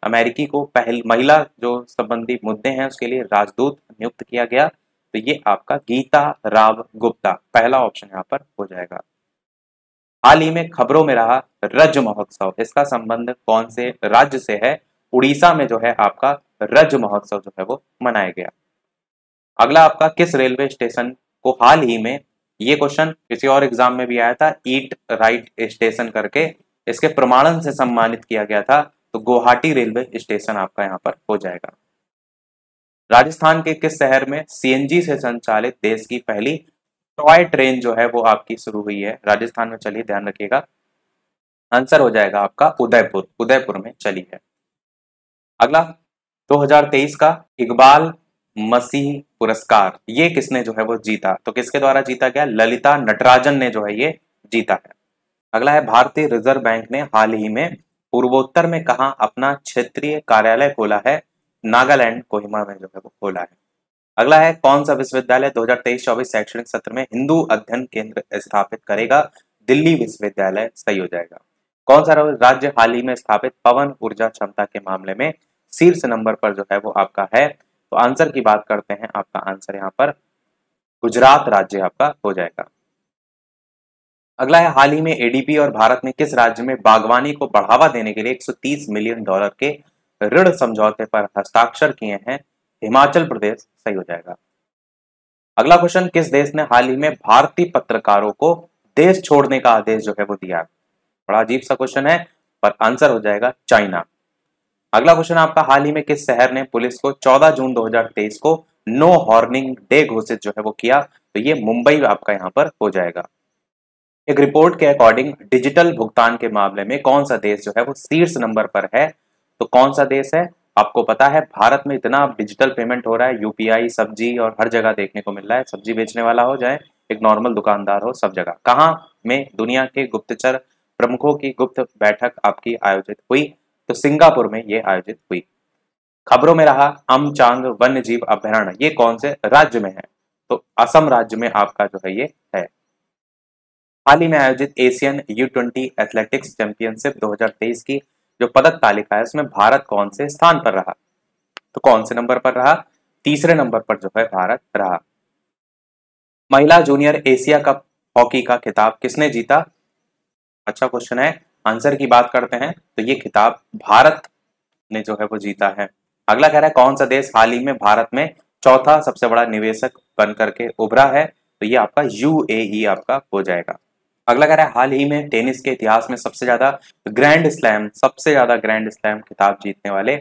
अमेरिकी को पहली महिला जो संबंधी मुद्दे हैं उसके लिए राजदूत नियुक्त किया गया? तो ये आपका गीता राव गुप्ता, पहला ऑप्शन यहाँ पर हो जाएगा। हाल ही में खबरों में रहा रज महोत्सव, इसका संबंध कौन से राज्य से है? उड़ीसा में जो है आपका रज महोत्सव जो है वो मनाया गया। अगला आपका, किस रेलवे स्टेशन को हाल ही में, ये क्वेश्चन किसी और एग्जाम में भी आया था, ईट राइट स्टेशन करके, इसके प्रमाणन से सम्मानित किया गया था? तो गुवाहाटी रेलवे स्टेशन आपका यहाँ पर हो जाएगा। राजस्थान के किस शहर में सीएनजी से संचालित देश की पहली टॉय ट्रेन जो है वो आपकी शुरू हुई है? राजस्थान में चलिए, ध्यान रखिएगा, आंसर हो जाएगा आपका उदयपुर, उदयपुर में चली है। अगला, 2023 का इकबाल मसीह पुरस्कार ये किसने जो है वो जीता? तो किसके द्वारा जीता गया? ललिता नटराजन ने जो है ये जीता है। अगला है, भारतीय रिजर्व बैंक ने हाल ही में पूर्वोत्तर में कहा अपना क्षेत्रीय कार्यालय खोला है? नागालैंड कोहिमा में जो है वो खोला है। अगला है, कौन सा विश्वविद्यालय 2023-24 शैक्षणिक सत्र में हिंदू अध्ययन केंद्र स्थापित करेगा? दिल्ली विश्वविद्यालय सही हो जाएगा। कौन सा राज्य हाल ही में स्थापित पवन ऊर्जा क्षमता के मामले में शीर्ष नंबर पर जो है वो आपका है? तो आंसर की बात करते हैं, आपका आंसर यहाँ पर गुजरात राज्य आपका हो जाएगा। अगला है, हाल ही में एडीबी और भारत ने किस राज्य में बागवानी को बढ़ावा देने के लिए $130 मिलियन के ऋण समझौते पर हस्ताक्षर किए हैं? हिमाचल प्रदेश सही हो जाएगा। अगला क्वेश्चन, किस देश ने हाल ही में भारतीय पत्रकारों को देश छोड़ने का आदेश जो है वो दिया? बड़ा अजीब सा क्वेश्चन है, पर आंसर हो जाएगा चाइना। अगला क्वेश्चन आपका, हाल ही में किस शहर ने पुलिस को 14 जून 2023 को नो हॉर्निंग डे घोषित जो है वो किया? तो ये मुंबई आपका यहाँ पर हो जाएगा। एक रिपोर्ट के अकॉर्डिंग डिजिटल भुगतान के मामले में कौन सा देश जो है वो शीर्ष नंबर पर है? तो कौन सा देश है? आपको पता है भारत में इतना डिजिटल पेमेंट हो रहा है, यूपीआई सब्जी और हर जगह देखने को मिल रहा है, सब्जी बेचने वाला हो जाए, एक नॉर्मल दुकानदार हो, सब जगह। कहाँ में दुनिया के गुप्तचर प्रमुखों की गुप्त बैठक आपकी आयोजित हुई? तो सिंगापुर में ये आयोजित हुई। खबरों में रहा अमचांग वन्य जीव अभयारण्य, ये कौन से राज्य में है? तो असम राज्य में आपका जो है ये है। हाल ही में आयोजित एशियन U20 एथलेटिक्स चैंपियनशिप 2023 की जो पदक तालिका है उसमें भारत कौन से स्थान पर रहा? तो कौन से नंबर पर रहा? तीसरे नंबर पर जो है भारत रहा। महिला जूनियर एशिया कप हॉकी का खिताब किसने जीता? अच्छा क्वेश्चन है, आंसर की बात करते हैं तो ये खिताब भारत ने जो है वो जीता है। अगला कह रहा है, कौन सा देश हाल ही में भारत में चौथा सबसे बड़ा निवेशक बन करके उभरा है? तो ये आपका UAE आपका हो जाएगा। अगला कह रहा है, हाल ही में टेनिस के इतिहास में सबसे ज्यादा ग्रैंड स्लैम खिताब जीतने वाले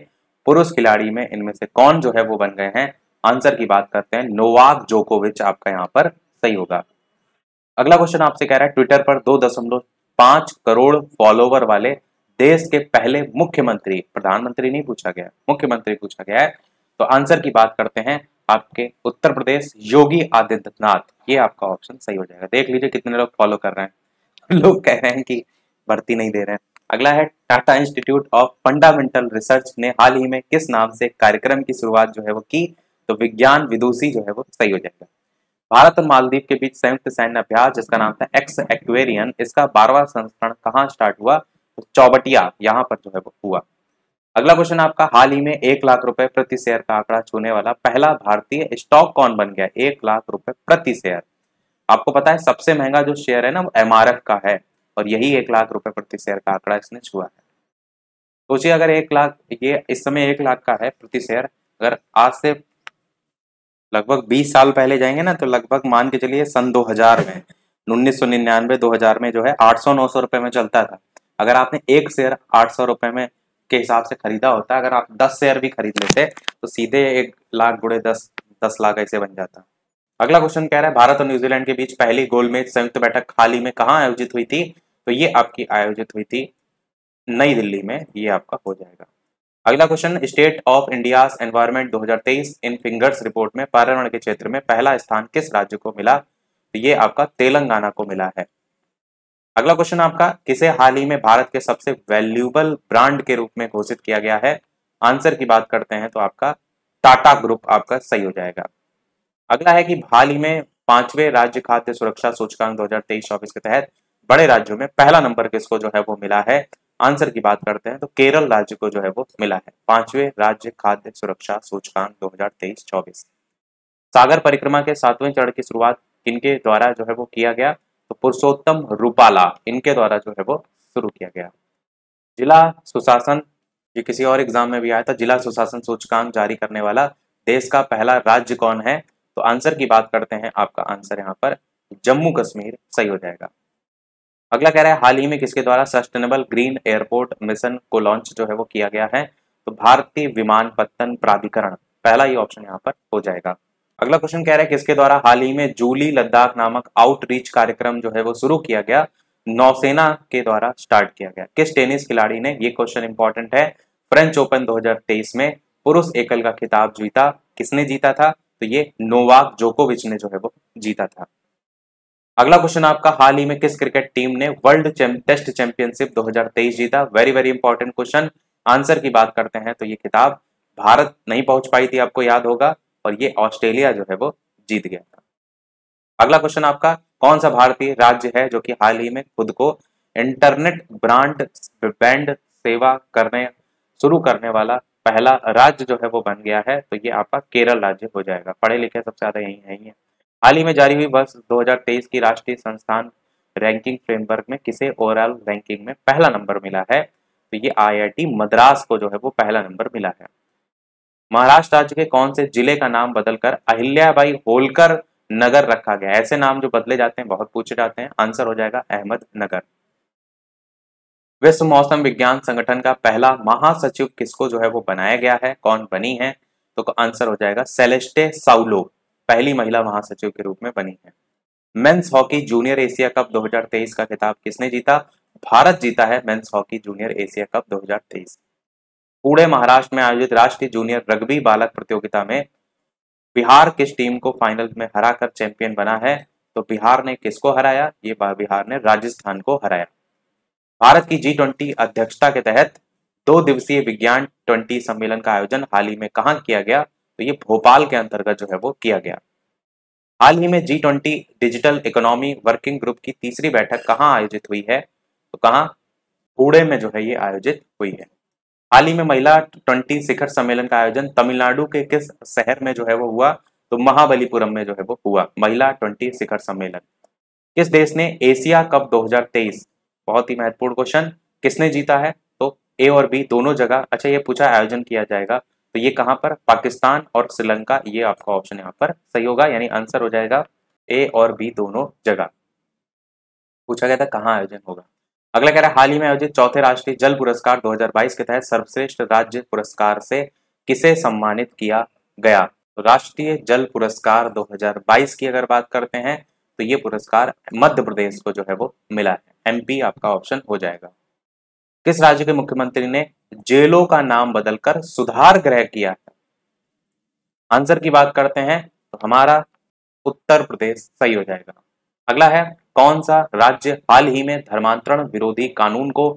पुरुष खिलाड़ी में इनमें से कौन जो है वो बन गए हैं? आंसर की बात करते हैं, नोवाक जोकोविच आपका यहाँ पर सही होगा। अगला क्वेश्चन आपसे कह रहा है, ट्विटर पर 2.5 करोड़ फॉलोवर वाले देश के पहले मुख्यमंत्री, प्रधानमंत्री नहीं पूछा गया, मुख्यमंत्री पूछा गया है, तो आंसर की बात करते हैं आपके उत्तर प्रदेश योगी आदित्यनाथ, ये आपका ऑप्शन सही हो जाएगा। देख लीजिए कितने लोग फॉलो कर रहे हैं लोग कह रहे हैं कि भर्ती नहीं दे रहे हैं। अगला है, Tata institute of fundamental research ने हाल ही में किस नाम से कार्यक्रम की शुरुआत जो है वो की? तो विज्ञान विदुषी जो है वो सही हो जाएगा। भारत और मालदीव के बीच संयुक्त सैन्य अभ्यास जिसका नाम था एक्स एक्वेरियन, इसका 12वां संस्करण कहाँ स्टार्ट हुआ? तो चौबटिया यहाँ पर जो है वो हुआ। अगला क्वेश्चन आपका, हाल ही में 1 लाख रुपए प्रति शेयर का आंकड़ा छूने वाला पहला भारतीय स्टॉक कौन बन गया? 1 लाख रुपए प्रति शेयर। आपको पता है सबसे महंगा जो शेयर है ना वो MRF का है, और यही 1 लाख रुपए प्रति शेयर का आंकड़ा इसने छुआ है। सोचिए अगर 1 लाख, ये इस समय 1 लाख का है प्रति शेयर, अगर आज से लगभग 20 साल पहले जाएंगे ना, तो लगभग मान के चलिए सन 2000 में, 1999 2000 में जो है 800-900 रुपए में चलता था। अगर आपने एक शेयर 800 रुपए में के हिसाब से खरीदा होता, अगर आप 10 शेयर भी खरीद लेते तो सीधे 1 लाख गुणे 10 लाख ऐसे बन जाता। अगला क्वेश्चन कह रहा है, भारत और न्यूजीलैंड के बीच पहली गोलमेज संयुक्त बैठक हाल ही में कहाँ आयोजित हुई थी? तो ये आपकी आयोजित हुई थी नई दिल्ली में, ये आपका हो जाएगा। अगला question, state of India's environment 2023 in fingers report में पर्यावरण के क्षेत्र में पहला स्थान किस राज्य को मिला? तो ये आपका तेलंगाना को मिला है। अगला क्वेश्चन आपका, किसे हाल ही में भारत के सबसे वैल्यूएबल ब्रांड के रूप में घोषित किया गया है? आंसर की बात करते हैं तो आपका टाटा ग्रुप आपका सही हो जाएगा। अगला है कि हाल ही में 5वें राज्य खाद्य सुरक्षा सूचकांक 2023-24 के तहत बड़े राज्यों में पहला नंबर किसको जो है वो मिला है? आंसर की बात करते हैं तो केरल राज्य को जो है वो मिला है, 5वें राज्य खाद्य सुरक्षा सूचकांक 2023-24। सागर परिक्रमा के 7वें चरण की शुरुआत किनके द्वारा जो है वो किया गया? तो पुरुषोत्तम रूपाला, इनके द्वारा जो है वो शुरू किया गया। जिला सुशासन, ये किसी और एग्जाम में भी आया था, जिला सुशासन सूचकांक जारी करने वाला देश का पहला राज्य कौन है? तो आंसर की बात करते हैं, आपका आंसर यहाँ पर जम्मू कश्मीर सही हो जाएगा। अगला कह रहा है, हाल ही में किसके द्वारा सस्टेनेबल ग्रीन एयरपोर्ट मिशन को लॉन्च जो है वो किया गया है? तो भारतीय विमानपत्तन प्राधिकरण, पहला ये ऑप्शन यहाँ पर हो जाएगा। अगला क्वेश्चन कह रहा है, किसके द्वारा हाल ही में जूली लद्दाख नामक आउटरीच कार्यक्रम जो है वो शुरू किया गया? नौसेना के द्वारा स्टार्ट किया गया। किस टेनिस खिलाड़ी ने, ये क्वेश्चन इंपॉर्टेंट है, फ्रेंच ओपन 2023 में पुरुष एकल का खिताब जीता? किसने जीता था? तो ये नोवाक जोकोविच ने जो है वो जीता था। अगला क्वेश्चन आपका, हाल ही में किस क्रिकेट टीम ने वर्ल्ड टेस्ट चैंपियनशिप 2023 जीता? Very very important question. Answer की बात करते हैं तो ये खिताब भारत नहीं पहुंच पाई थी, आपको याद होगा, और ये ऑस्ट्रेलिया जो है वो जीत गया था। अगला क्वेश्चन आपका, कौन सा भारतीय राज्य है जो कि हाल ही में खुद को इंटरनेट ब्रॉडबैंड सेवा शुरू करने वाला पहला राज्य जो है वो बन गया है? तो ये आपका केरल राज्य हो जाएगा। पढ़े लिखे सबसे ज्यादा यही है। हाल ही में जारी हुई वर्ष 2023 की राष्ट्रीय संस्थान रैंकिंग फ्रेमवर्क में किसे ओवरऑल रैंकिंग में पहला नंबर मिला है? तो ये IIT मद्रास को जो है वो पहला नंबर मिला है। महाराष्ट्र राज्य के कौन से जिले का नाम बदलकर अहिल्याबाई होलकर नगर रखा गया? ऐसे नाम जो बदले जाते हैं बहुत पूछे जाते हैं, आंसर हो जाएगा अहमदनगर। विश्व मौसम विज्ञान संगठन का पहला महासचिव किसको जो है वो बनाया गया है? कौन बनी है? तो आंसर हो जाएगा सेलेस्टे साउलो, पहली महिला महासचिव के रूप में बनी है। Men's hockey junior Asia cup 2023 का खिताब किसने जीता? भारत जीता है men's hockey junior Asia cup 2023। Pune Maharashtra में आयोजित राष्ट्रीय जूनियर रग्बी बालक प्रतियोगिता में बिहार किस टीम को फाइनल में हराकर चैंपियन बना है? तो बिहार ने किसको हराया? ये बिहार ने राजस्थान को हराया। भारत की G20 अध्यक्षता के तहत 2 दिवसीय विज्ञान 20 सम्मेलन का आयोजन हाल ही में कहाँ किया गया? तो ये भोपाल के अंतर्गत जो है वो किया गया। हाल ही में G20 digital economy working group की तीसरी बैठक कहाँ आयोजित हुई है? तो कहाँ? पुणे में जो है ये आयोजित हुई है। हाल ही में महिला 20 शिखर सम्मेलन का आयोजन तमिलनाडु के किस शहर में जो है वो हुआ? तो महाबलीपुरम में जो है वो हुआ महिला 20 शिखर सम्मेलन। किस देश ने एशिया कप 2023, बहुत ही महत्वपूर्ण क्वेश्चन, किसने जीता है? तो ए और बी दोनों जगह, अच्छा ये पूछा आयोजन किया जाएगा तो ये कहां पर? पाकिस्तान और श्रीलंका, ये आपका ऑप्शन यहाँ पर सही होगा, यानी आंसर हो जाएगा ए और बी दोनों जगह। पूछा गया था कहाँ आयोजन होगा। अगला कह रहा है, हाल ही में आयोजित चौथे राष्ट्रीय जल पुरस्कार 2022 के तहत सर्वश्रेष्ठ राज्य पुरस्कार से किसे सम्मानित किया गया? तो राष्ट्रीय जल पुरस्कार 2022 की अगर बात करते हैं तो ये पुरस्कार मध्य प्रदेश को जो है वो मिला है, MP आपका ऑप्शन हो जाएगा। किस राज्य के मुख्यमंत्री ने जेलों का नाम बदलकर सुधार गृह किया है? आंसर की बात करते हैं तो हमारा उत्तर प्रदेश सही हो जाएगा। अगला है, कौन सा राज्य हाल ही में धर्मांतरण विरोधी कानून को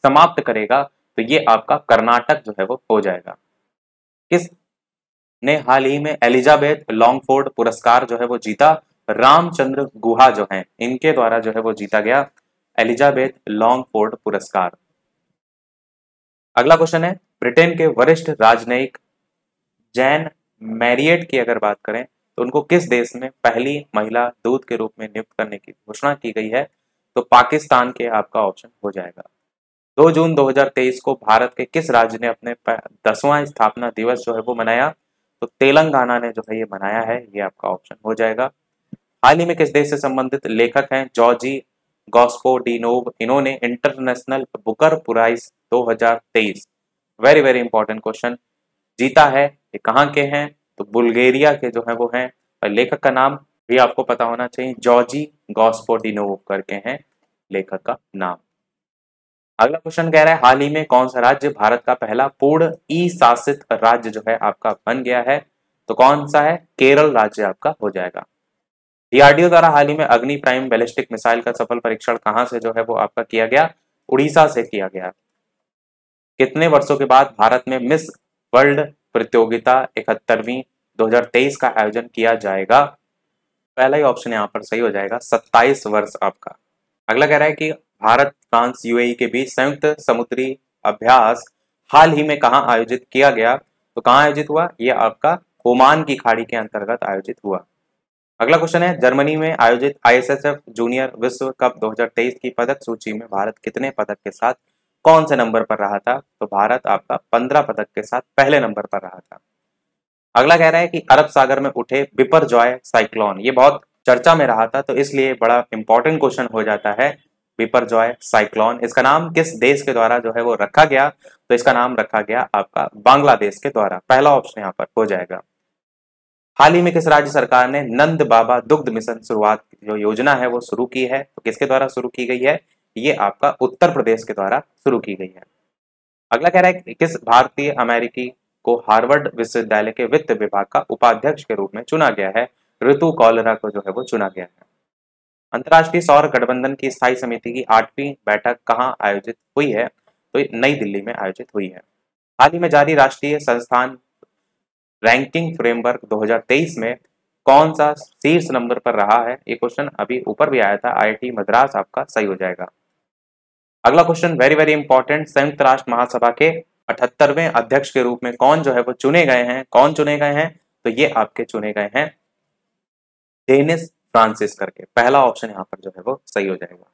समाप्त करेगा? तो ये आपका कर्नाटक जो है वो हो जाएगा। किस ने हाल ही में एलिजाबेथ लॉन्गफोर्ड पुरस्कार जो है वो जीता? रामचंद्र गुहा जो हैं इनके द्वारा जो है वो जीता गया एलिजाबेथ लॉन्गफोर्ड पुरस्कार। अगला क्वेश्चन है, ब्रिटेन के वरिष्ठ राजनयिक जैन मैरियट की अगर बात करें तो उनको किस देश में पहली महिला दूत के रूप में नियुक्त करने की घोषणा की गई है? तो पाकिस्तान के आपका ऑप्शन हो जाएगा। 2 जून 2023 को भारत के किस राज्य ने अपने 10वां स्थापना दिवस जो है वो मनाया? तो तेलंगाना ने जो है ये मनाया है, ये आपका ऑप्शन हो जाएगा। हाल ही में किस देश से संबंधित लेखक हैं जॉर्जी गॉस्पोडिनोव? इन्होंने International Booker Prize 2023, very very important question, जीता है। ये कहाँ के हैं? तो बुल्गारिया के जो है वो हैं। और लेखक का नाम भी आपको पता होना चाहिए, जॉर्जी गॉस्पोडिनोव करके हैं लेखक का नाम। अगला क्वेश्चन कह रहा है हाल ही में कौन सा राज्य भारत का पहला पूर्ण ई शासित राज्य जो है आपका बन गया है? तो कौन सा है? केरल राज्य आपका हो जाएगा। डीआरडीओ द्वारा हाल ही में अग्नि प्राइम बैलिस्टिक मिसाइल का सफल परीक्षण कहां से जो है वो आपका किया गया? उड़ीसा से किया गया। कितने वर्षों के बाद भारत में मिस वर्ल्ड प्रतियोगिता 71वीं 2023 का आयोजन किया जाएगा? पहला ही ऑप्शन यहाँ पर सही हो जाएगा, 27 वर्ष आपका। अगला कह रहा है कि भारत फ्रांस यूएई के बीच संयुक्त समुद्री अभ्यास हाल ही में कहाँ आयोजित किया गया? तो कहाँ आयोजित हुआ? ये आपका ओमान की खाड़ी के अंतर्गत आयोजित हुआ। अगला क्वेश्चन है जर्मनी में आयोजित आईएसएसएफ जूनियर विश्व कप 2023 की पदक सूची में भारत कितने पदक के साथ कौन से नंबर पर रहा था? तो भारत आपका 15 पदक के साथ पहले नंबर पर रहा था। अगला कह रहा है कि अरब सागर में उठे बिपरजॉय साइक्लोन, ये बहुत चर्चा में रहा था तो इसलिए बड़ा इंपॉर्टेंट क्वेश्चन हो जाता है बिपरजॉय साइक्लोन। इसका नाम किस देश के द्वारा जो है वो रखा गया? तो इसका नाम रखा गया आपका बांग्लादेश के द्वारा। पहला ऑप्शन यहाँ पर हो जाएगा। हाल ही में किस राज्य सरकार ने नंद बाबा दुग्ध मिशन शुरुआत जो योजना है वो शुरू की है? तो किसके द्वारा शुरू की गई है? ये आपका उत्तर प्रदेश के द्वारा शुरू की गई है। अगला कह रहा है कि किस भारतीय अमेरिकी को हार्वर्ड विश्वविद्यालय के वित्त विभाग का उपाध्यक्ष के रूप में चुना गया है? ऋतु कॉलरा को जो है वो चुना गया है। अंतर्राष्ट्रीय सौर गठबंधन की स्थायी समिति की 8वीं बैठक कहाँ आयोजित हुई है? तो नई दिल्ली में आयोजित हुई है। हाल ही में जारी राष्ट्रीय संस्थान रैंकिंग फ्रेमवर्क 2023 में कौन सा शीर्ष नंबर पर रहा है? ये क्वेश्चन अभी ऊपर भी आया था, आईआईटी मद्रास आपका सही हो जाएगा। अगला क्वेश्चन वेरी वेरी इंपॉर्टेंट, संयुक्त राष्ट्र महासभा के 78वें अध्यक्ष के रूप में कौन जो है वो चुने गए हैं? कौन चुने गए हैं? तो ये आपके चुने गए हैं डेनिस फ्रांसिस करके। पहला ऑप्शन यहाँ पर जो है वो सही हो जाएगा।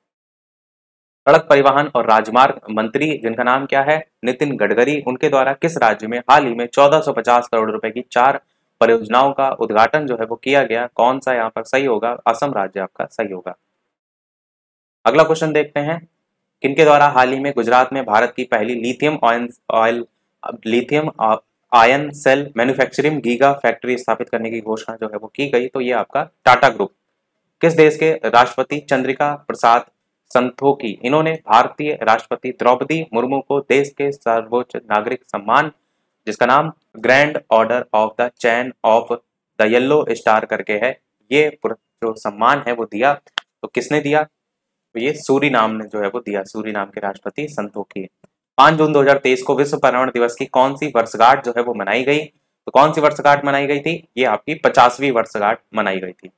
सड़क परिवहन और राजमार्ग मंत्री जिनका नाम क्या है? नितिन गडकरी, उनके द्वारा किस राज्य में हाल ही में 1450 करोड़ रुपए की 4 परियोजनाओं का उद्घाटन जो है वो किया गया? कौन सा यहाँ पर सही होगा? असम राज्य आपका सही होगा। अगला क्वेश्चन देखते हैं, किनके द्वारा हाल ही में गुजरात में भारत की पहली lithium ion cell manufacturing giga factory स्थापित करने की घोषणा जो है वो की गई? तो ये आपका टाटा ग्रुप। किस देश के राष्ट्रपति चंद्रिका प्रसाद संतोखी, इन्होंने भारतीय राष्ट्रपति द्रौपदी मुर्मू को देश के सर्वोच्च नागरिक सम्मान जिसका नाम grand order of the chain of the yellow star करके है, ये जो सम्मान है वो दिया? तो किसने दिया? तो ये सूरीनाम ने जो है वो दिया, सूरीनाम के राष्ट्रपति संतोखी। 5 जून 2023 को विश्व पर्यावरण दिवस की कौन सी वर्षगांठ जो है वो मनाई गई? तो कौन सी वर्षगांठ मनाई गई थी? ये आपकी 50वीं वर्षगांठ मनाई गई थी।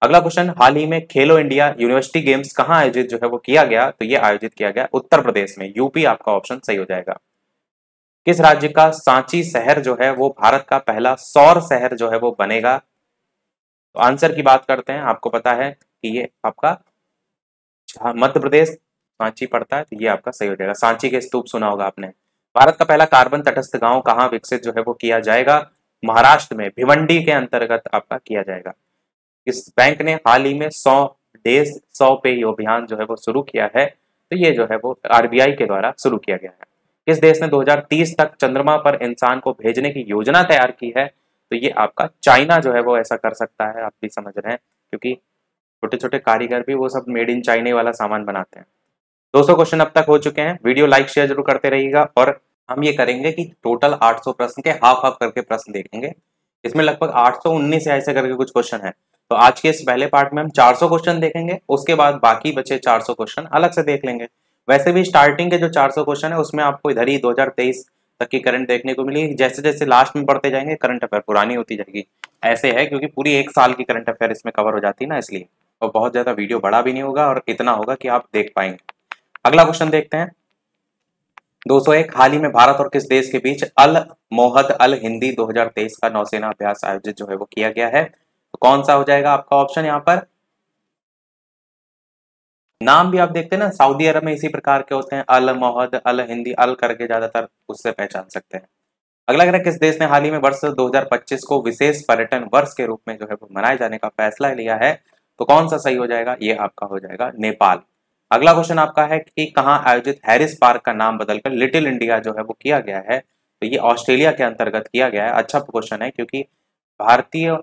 अगला क्वेश्चन, हाल ही में खेलो इंडिया यूनिवर्सिटी गेम्स कहाँ आयोजित जो है वो किया गया? तो ये आयोजित किया गया उत्तर प्रदेश में, यूपी आपका ऑप्शन सही हो जाएगा। किस राज्य का सांची शहर जो है वो भारत का पहला सौर शहर जो है वो बनेगा? तो आंसर की बात करते हैं, आपको पता है कि ये आपका मध्य प्रदेश सांची पड़ता है, तो ये आपका सही हो जाएगा। सांची के स्तूप सुना होगा आपने। भारत का पहला कार्बन तटस्थ गांव कहाँ विकसित जो है वो किया जाएगा? महाराष्ट्र में भिवंडी के अंतर्गत आपका किया जाएगा। इस बैंक ने हाल ही में 100 डेज 100 पे अभियान जो है वो शुरू किया है, तो ये जो है वो आरबीआई के द्वारा शुरू किया गया है। किस देश ने 2030 तक चंद्रमा पर इंसान को भेजने की योजना तैयार की है? तो ये आपका चाइना जो है वो ऐसा कर सकता है, आप भी समझ रहे हैं, क्योंकि छोटे छोटे कारीगर भी वो सब मेड इन चाइना वाला सामान बनाते हैं। 200 क्वेश्चन अब तक हो चुके हैं। वीडियो लाइक शेयर जरूर करते रहिएगा और हम ये करेंगे कि टोटल 800 प्रश्न के हाफ हाफ करके प्रश्न देखेंगे। इसमें लगभग 819 ऐसे करके कुछ क्वेश्चन है, तो आज के इस पहले पार्ट में हम 400 क्वेश्चन देखेंगे, उसके बाद बाकी बचे 400 क्वेश्चन अलग से देख लेंगे। वैसे भी स्टार्टिंग के जो 400 क्वेश्चन है उसमें आपको इधर ही 2023 तक की करंट देखने को मिलेगी। जैसे जैसे लास्ट में पढ़ते जाएंगे करंट अफेयर पुरानी होती जाएगी, ऐसे है क्योंकि पूरी 1 साल की करंट अफेयर इसमें कवर हो जाती है ना, इसलिए। और बहुत ज्यादा वीडियो बड़ा भी नहीं होगा और इतना होगा कि आप देख पाएंगे। अगला क्वेश्चन देखते हैं, 201 हाल ही में भारत और किस देश के बीच अल मोहद अल हिंदी 2023 का नौसेना अभ्यास आयोजित जो है वो किया गया है, तो कौन सा हो जाएगा आपका ऑप्शन यहाँ पर। नाम भी आप देखते हैं ना, सऊदी अरब में इसी प्रकार के होते हैं, अल मोहद अल हिंदी, अल करके ज्यादातर उससे पहचान सकते हैं। अगला कह किस देश ने हाल ही में वर्ष 2025 को विशेष पर्यटन वर्ष के रूप में जो है वो मनाए जाने का फैसला लिया है, तो कौन सा सही हो जाएगा, ये आपका हो जाएगा नेपाल। अगला क्वेश्चन आपका है कि कहाँ आयोजित हैरिस पार्क का नाम बदलकर लिटिल इंडिया जो है वो किया गया है, तो ये ऑस्ट्रेलिया के अंतर्गत किया गया है। अच्छा क्वेश्चन है, क्योंकि भारतीय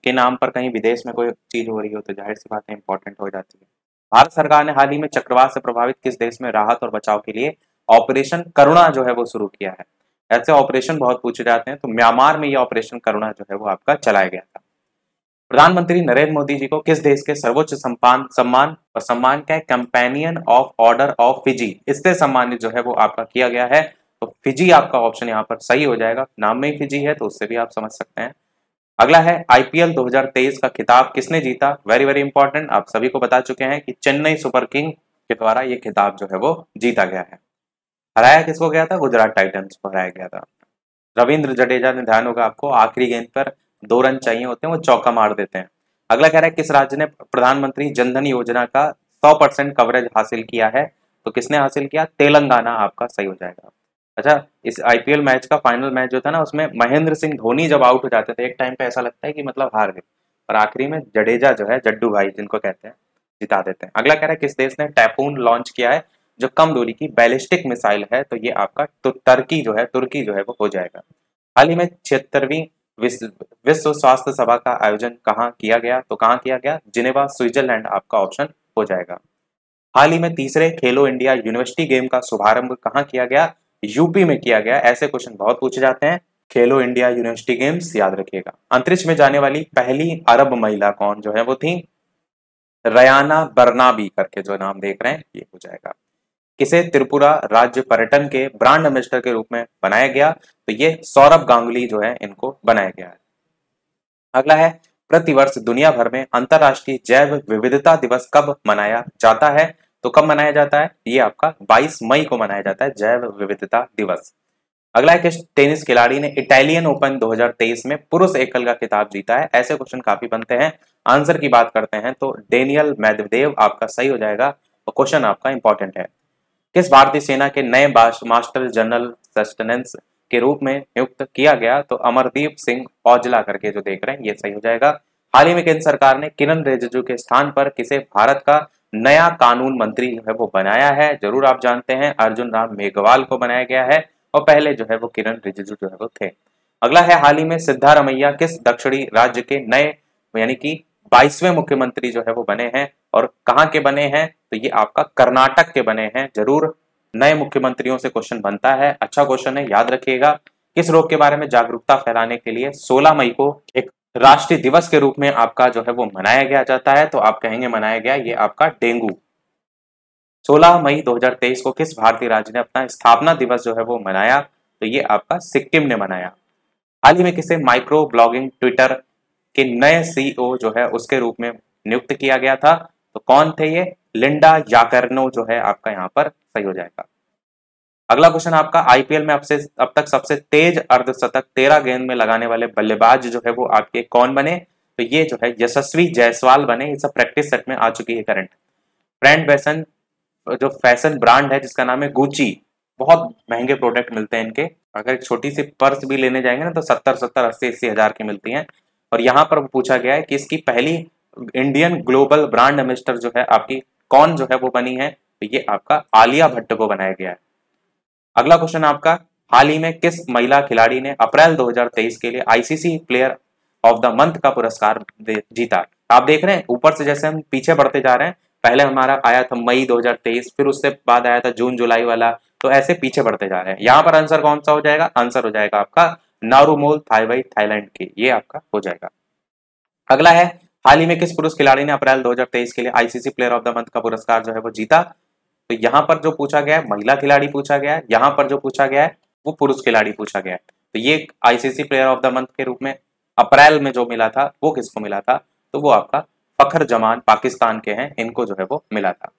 के नाम पर कहीं विदेश में कोई चीज हो रही हो तो जाहिर सी बात है इंपॉर्टेंट हो जाती है। भारत सरकार ने हाल ही में चक्रवात से प्रभावित किस देश में राहत और बचाव के लिए ऑपरेशन करुणा जो है वो शुरू किया है। ऐसे ऑपरेशन बहुत पूछे जाते हैं, तो म्यांमार में ये ऑपरेशन करुणा जो है वो आपका चलाया गया था। प्रधानमंत्री नरेंद्र मोदी जी को किस देश के सर्वोच्च सम्मान क्या है, companion of order of Fiji, इससे सम्मानित जो है वो आपका किया गया है, तो फिजी आपका ऑप्शन यहाँ पर सही हो जाएगा। नाम में ही फिजी है तो उससे भी आप समझ सकते हैं। अगला है आईपीएल 2023 का खिताब किसने जीता, वेरी वेरी इंपॉर्टेंट, आप सभी को बता चुके हैं कि चेन्नई सुपर किंग के द्वारा ये खिताब जो है वो जीता गया है। हराया किसको गया था, गुजरात टाइटंस को हराया गया था। रविंद्र जडेजा ने, ध्यान होगा आपको, आखिरी गेंद पर 2 रन चाहिए होते हैं, वो चौका मार देते हैं। अगला कह रहा है किस राज्य ने प्रधानमंत्री जनधन योजना का 100% कवरेज हासिल किया है, तो किसने हासिल किया, तेलंगाना आपका सही हो जाएगा। अच्छा, इस आईपीएल मैच का फाइनल मैच जो था ना, उसमें महेंद्र सिंह धोनी जब आउट हो जाते थे एक टाइम पे ऐसा लगता है कि मतलब हार गए, पर आखिरी में जडेजा जो है, जड्डू भाई जिनको कहते हैं, जिता देते हैं। अगला कह रहा है किस देश ने टाइफून लॉन्च किया है जो कम दूरी की बैलिस्टिक मिसाइल है, तो ये आपका तुर्की जो है वो हो जाएगा। हाल ही में 76वीं विश्व स्वास्थ्य सभा का आयोजन कहाँ किया गया, तो कहाँ किया गया, जिनेवा स्विट्जरलैंड आपका ऑप्शन हो जाएगा। हाल ही में तीसरे खेलो इंडिया यूनिवर्सिटी गेम का शुभारंभ कहाँ किया गया, यूपी में किया गया। ऐसे क्वेश्चन बहुत पूछे जाते हैं। खेलो इंडिया यूनिवर्सिटी गेम्स याद रखिएगा। अंतरिक्ष में जाने वाली पहली अरब महिला कौन जो है वो थी, रयाना बरनाबी करके जो नाम देख रहे हैं ये हो जाएगा। किसे त्रिपुरा राज्य पर्यटन के ब्रांड एम्बेसडर के रूप में बनाया गया, तो ये सौरभ गांगुली जो है इनको बनाया गया है। अगला है प्रतिवर्ष दुनिया भर में अंतरराष्ट्रीय जैव विविधता दिवस कब मनाया जाता है, तो कब मनाया जाता है, ये आपका 22 मई को मनाया जाता है जैव विविधता दिवस। अगला है किस टेनिस खिलाड़ी ने इटालियन ओपन 2023 में पुरुष एकल का खिताब जीता है। ऐसे क्वेश्चन काफी बनते हैं। आंसर की बात करते हैं तो डेनियल मेदवेदेव आपका सही हो जाएगा, और क्वेश्चन आपका इंपॉर्टेंट है। किस भारतीय सेना के नए मास्टर जनरल सस्टेनेंस के रूप में नियुक्त किया गया, तो अमरदीप सिंह औजला करके जो देख रहे हैं ये सही हो जाएगा। हाल ही में केंद्र सरकार ने किरण रिजिजू के स्थान पर किसे भारत का नया कानून मंत्री जो है वो बनाया है, जरूर आप जानते हैं अर्जुन राम मेघवाल को बनाया गया है, और पहले जो है वो किरण रिजिजू जो है वो थे। अगला है हाल ही में सिद्धारमैया किस दक्षिणी राज्य के नए यानी कि 22वें मुख्यमंत्री जो है वो बने हैं, और कहाँ के बने हैं, तो ये आपका कर्नाटक के बने हैं। जरूर नए मुख्यमंत्रियों से क्वेश्चन बनता है, अच्छा क्वेश्चन है, याद रखिएगा। किस रोग के बारे में जागरूकता फैलाने के लिए 16 मई को एक राष्ट्रीय दिवस के रूप में आपका जो है वो मनाया गया जाता है, तो आप कहेंगे मनाया गया, ये आपका डेंगू। 16 मई 2023 को किस भारतीय राज्य ने अपना स्थापना दिवस जो है वो मनाया, तो ये आपका सिक्किम ने मनाया। हाल ही में किसे माइक्रो ब्लॉगिंग ट्विटर के नए सीईओ जो है उसके रूप में नियुक्त किया गया था, तो कौन थे ये, लिंडा याकर्नो जो है आपका यहाँ पर सही हो जाएगा। अगला क्वेश्चन आपका आईपीएल में अब तक सबसे तेज अर्धशतक 13 गेंद में लगाने वाले बल्लेबाज जो है वो आपके कौन बने, तो ये जो है यशस्वी जायसवाल बने। ये सब प्रैक्टिस सेट में आ चुकी है करंट। ब्रांड फैशन जो फैशन ब्रांड है जिसका नाम है गुची, बहुत महंगे प्रोडक्ट मिलते हैं इनके। अगर एक छोटी सी पर्स भी लेने जाएंगे ना तो 70-80 हजार की मिलती हैं। और यहाँ पर पूछा गया है कि इसकी पहली इंडियन ग्लोबल ब्रांड एम्बेसडर जो है आपकी कौन जो है वो बनी है, तो ये आपका आलिया भट्ट को बनाया गया है। अगला क्वेश्चन आपका हाल ही में किस महिला खिलाड़ी ने अप्रैल 2023 के लिए ICC player of the month का पुरस्कार जीता। आप देख रहे हैं ऊपर से जैसे हम पीछे बढ़ते जा रहे हैं, पहले हमारा आया था मई 2023, फिर उससे बाद आया था जून जुलाई वाला, तो ऐसे पीछे बढ़ते जा रहे हैं। यहाँ पर आंसर कौन सा हो जाएगा, आंसर हो जाएगा आपका नारुमोल थाईवाई थाईलैंड की, ये आपका हो जाएगा। अगला है हाल ही में किस पुरुष खिलाड़ी ने अप्रैल 2023 के लिए ICC player of the month का पुरस्कार जो है वो जीता, तो यहाँ पर जो पूछा गया है महिला खिलाड़ी पूछा गया है, यहाँ पर जो पूछा गया है वो पुरुष खिलाड़ी पूछा गया है। तो ये ICC player of the month के रूप में अप्रैल में जो मिला था वो किसको मिला था, तो वो आपका फखर जमान पाकिस्तान के हैं, इनको जो है वो मिला था।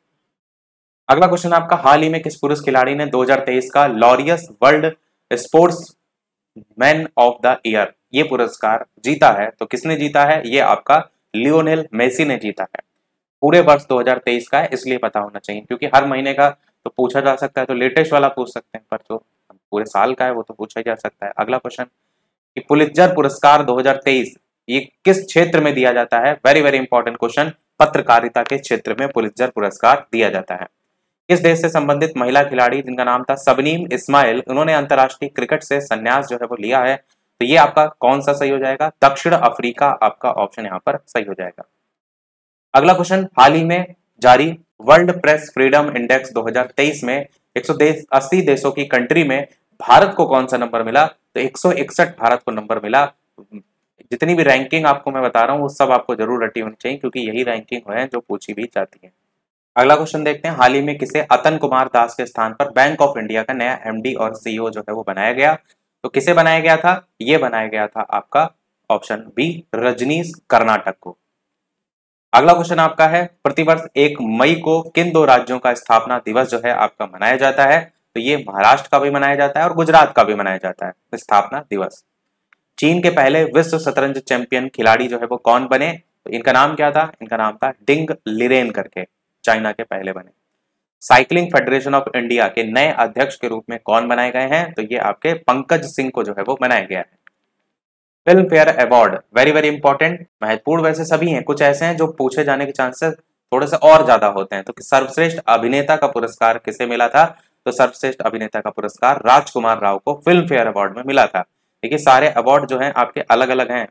अगला क्वेश्चन आपका, हाल ही में किस पुरुष खिलाड़ी ने 2023 का Laureus world sports man of the year ये पुरस्कार जीता है? तो किसने जीता है? ये आपका लियोनेल मेसी ने जीता है। पूरे वर्ष 2023 का है, इसलिए पता होना चाहिए, क्योंकि हर महीने का तो पूछा जा सकता है, तो लेटेस्ट वाला पूछ सकते हैं, पर जो पूरे साल का है वो तो पूछा जा सकता है। अगला क्वेश्चन कि पुलित्जर पुरस्कार 2023 ये किस क्षेत्र में दिया जाता है? वेरी वेरी इंपॉर्टेंट क्वेश्चन, पत्रकारिता के क्षेत्र में पुलित्जर पुरस्कार दिया जाता है। किस देश से संबंधित महिला खिलाड़ी जिनका नाम था सबनीम इस्माइल, उन्होंने अंतरराष्ट्रीय क्रिकेट से संन्यास जो है वो लिया है? तो ये आपका कौन सा सही हो जाएगा? दक्षिण अफ्रीका आपका ऑप्शन यहाँ पर सही हो जाएगा। अगला क्वेश्चन, हाल ही में जारी वर्ल्ड प्रेस फ्रीडम इंडेक्स 2023 में 180 देशों की कंट्री में भारत को कौन सा नंबर मिला? तो 161 भारत को नंबर मिला। जितनी भी रैंकिंग आपको मैं बता रहा हूँ वो सब आपको जरूर रटी होनी चाहिए, क्योंकि यही रैंकिंग है जो पूछी भी जाती है। अगला क्वेश्चन देखते हैं, हाल ही में किसे अतन कुमार दास के स्थान पर बैंक ऑफ इंडिया का नया एमडी और सीईओ जो है वो बनाया गया? तो किसे बनाया गया था? ये बनाया गया था आपका ऑप्शन बी, रजनीश कर्नाटक को। अगला क्वेश्चन आपका है, प्रतिवर्ष 1 मई को किन दो राज्यों का स्थापना दिवस जो है आपका मनाया जाता है? तो ये महाराष्ट्र का भी मनाया जाता है और गुजरात का भी मनाया जाता है स्थापना दिवस। चीन के पहले विश्व शतरंज चैंपियन खिलाड़ी जो है वो कौन बने? तो इनका नाम क्या था? इनका नाम था डिंग लिरेन करके, चाइना के पहले बने। साइकिलिंग फेडरेशन ऑफ इंडिया के नए अध्यक्ष के रूप में कौन बनाए गए हैं? तो ये आपके पंकज सिंह को जो है वो बनाया गया है। Film fair award very very important, महत्वपूर्ण वैसे सभी हैं, कुछ ऐसे हैं जो पूछे जाने के चांसेस थोड़े से और ज्यादा होते हैं। तो सर्वश्रेष्ठ अभिनेता का पुरस्कार किसे मिला था? तो सर्वश्रेष्ठ अभिनेता का पुरस्कार राजकुमार राव को फिल्म फेयर अवार्ड में मिला था। देखिए सारे अवार्ड जो हैं आपके अलग अलग हैं,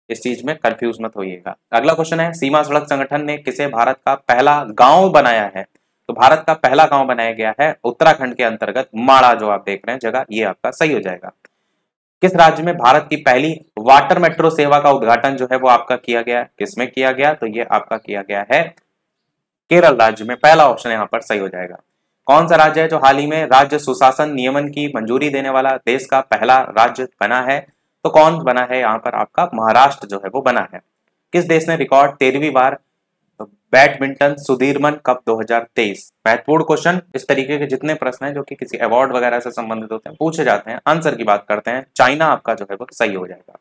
इस चीज में कंफ्यूज मत होइएगा। अगला क्वेश्चन है, सीमा सड़क संगठन ने किसे भारत का पहला गांव बनाया है? तो भारत का पहला गांव बनाया गया है उत्तराखंड के अंतर्गत माड़ा, जो आप देख रहे हैं जगह, ये आपका सही हो जाएगा। किस राज्य में भारत की पहली वाटर मेट्रो सेवा का उद्घाटन जो है वो आपका किया गया? किसमें किया गया? तो ये आपका किया गया है केरल राज्य में, पहला ऑप्शन यहाँ पर सही हो जाएगा। कौन सा राज्य है जो हाल ही में राज्य सुशासन नियमन की मंजूरी देने वाला देश का पहला राज्य बना है? तो कौन बना है यहाँ पर? आपका महाराष्ट्र जो है वो बना है। किस देश ने रिकॉर्ड 13वीं बार बैडमिंटन सुदीरमन कप 2023? महत्वपूर्ण क्वेश्चन, इस तरीके के जितने प्रश्न हैं जो कि किसी अवार्ड वगैरह से संबंधित होते हैं पूछे जाते हैं, आंसर की बात करते हैं, चाइना आपका जो है वो सही हो जाएगा।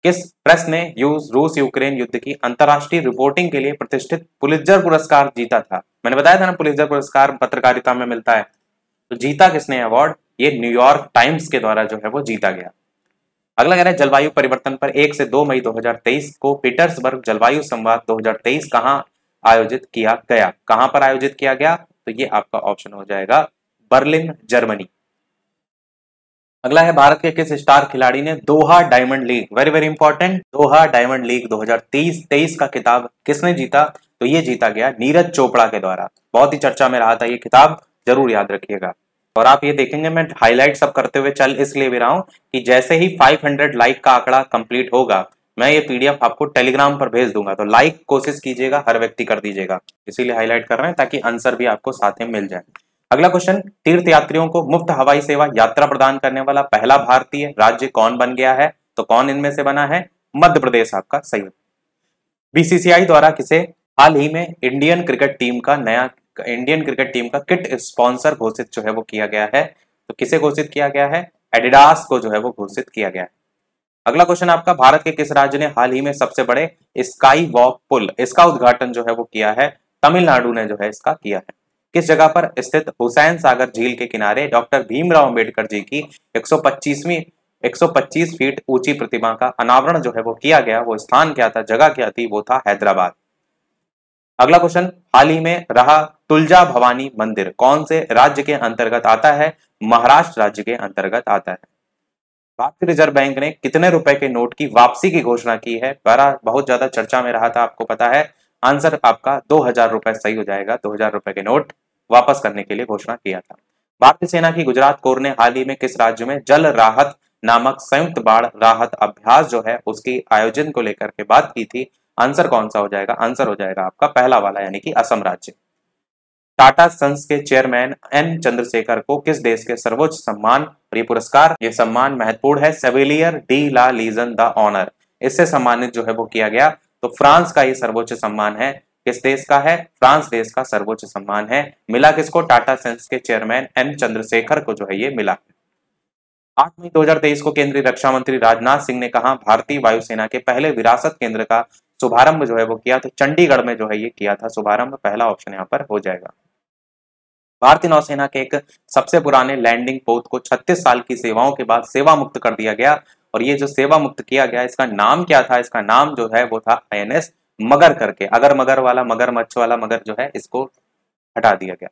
किस प्रेस ने रूस यूक्रेन युद्ध की अंतरराष्ट्रीय रिपोर्टिंग के लिए प्रतिष्ठित पुलित्जर पुरस्कार जीता था? मैंने बताया था ना पुलित्जर पुरस्कार पत्रकारिता में मिलता है, तो जीता किसने अवार्ड? ये न्यूयॉर्क टाइम्स के द्वारा जो है वो जीता गया। अगला कह रहा है, जलवायु परिवर्तन पर 1 से 2 मई 2023 को पीटर्सबर्ग जलवायु संवाद 2023 कहां आयोजित किया गया? कहां पर आयोजित किया गया? तो ये आपका ऑप्शन हो जाएगा बर्लिन, जर्मनी। अगला है, भारत के किस स्टार खिलाड़ी ने Doha Diamond League, very very important, Doha Diamond League 2023 का खिताब किसने जीता? तो ये जीता गया नीरज चोपड़ा के द्वारा। बहुत ही चर्चा में रहा था ये खिताब, जरूर याद रखिएगा। और आप ये देखेंगे मैं हाईलाइट सब करते हुए चल इसलिए भी रहा हूं कि जैसे ही 500 लाइक का आंकड़ा कंप्लीट होगा मैं ये पीडीएफ आपको टेलीग्राम पर भेज दूंगा, तो लाइक कोशिश कीजिएगा, हर व्यक्ति कर दीजिएगा, इसीलिए हाईलाइट कर रहे हैं ताकि आंसर भी आपको साथ में मिल जाए। अगला क्वेश्चन, तीर्थ यात्रियों को मुफ्त हवाई सेवा यात्रा प्रदान करने वाला पहला भारतीय राज्य कौन बन गया है? तो कौन इनमें से बना है? मध्य प्रदेश आपका सही। बीसीसीआई द्वारा किसे हाल ही में इंडियन क्रिकेट टीम का किट स्पॉन्सर घोषित जो है वो किया गया है? तो किसे घोषित किया गया है? एडिडास को जो है वो घोषित किया गया है। अगला क्वेश्चन आपका, भारत के किस राज्य ने हाल ही में सबसे बड़े स्काई वॉक पुल इसका उद्घाटन जो है वो किया है? तमिलनाडु ने जो है इसका किया है। किस जगह पर स्थित हुसैन सागर झील के किनारे डॉक्टर भीमराव अंबेडकर जी की 125 फीट ऊंची प्रतिमा का अनावरण जो है वो किया गया? वो स्थान क्या था, जगह क्या थी? वो था हैदराबाद। अगला क्वेश्चन, हाल ही में रहा तुलजा भवानी मंदिर कौन से राज्य के अंतर्गत आता है? महाराष्ट्र राज्य के अंतर्गत आता है। भारतीय रिजर्व बैंक ने कितने रुपए के नोट की वापसी की घोषणा की है? बहुत ज्यादा चर्चा में रहा था, आपको पता है, आंसर आपका 2000 रुपए सही हो जाएगा। 2000 रुपए के नोट वापस करने के लिए घोषणा किया था। भारतीय सेना की गुजरात कोर ने हाल ही में किस राज्य में जल राहत नामक संयुक्त बाढ़ राहत अभ्यास जो है उसकी आयोजन को लेकर के बात की थी? आंसर कौन सा हो जाएगा? आंसर हो जाएगा आपका पहला वाला, यानी कि असम राज्य। टाटा सन्स के चेयरमैन एन चंद्रशेखर को किस देश के सर्वोच्च सम्मान, ये पुरस्कार, ये सम्मान महत्वपूर्ण है, सेविलियर डी ला लीजन द ऑनर, इससे सम्मानित जो है वो किया गया। तो फ्रांस का ये सर्वोच्च सम्मान है किस देश का है? फ्रांस देश का सर्वोच्च सम्मान है। मिला किसको? टाटा सन्स के चेयरमैन एन चंद्रशेखर को जो है ये मिला। 8 मई 2023 को केंद्रीय रक्षा मंत्री राजनाथ सिंह ने कहा भारतीय वायुसेना के पहले विरासत केंद्र का शुभारंभ जो है वो किया, तो चंडीगढ़ में जो है ये किया था शुभारंभ। पहला ऑप्शन यहाँ पर हो जाएगा। भारतीय नौसेना के एक सबसे पुराने लैंडिंग पोत को 36 साल की सेवाओं के बाद सेवा मुक्त कर दिया गया, और ये जो सेवा मुक्त किया गया इसका नाम क्या था? इसका नाम जो है वो था INS मगर करके, अगर मगर वाला मगरमच्छ वाला मगर जो है इसको हटा दिया गया।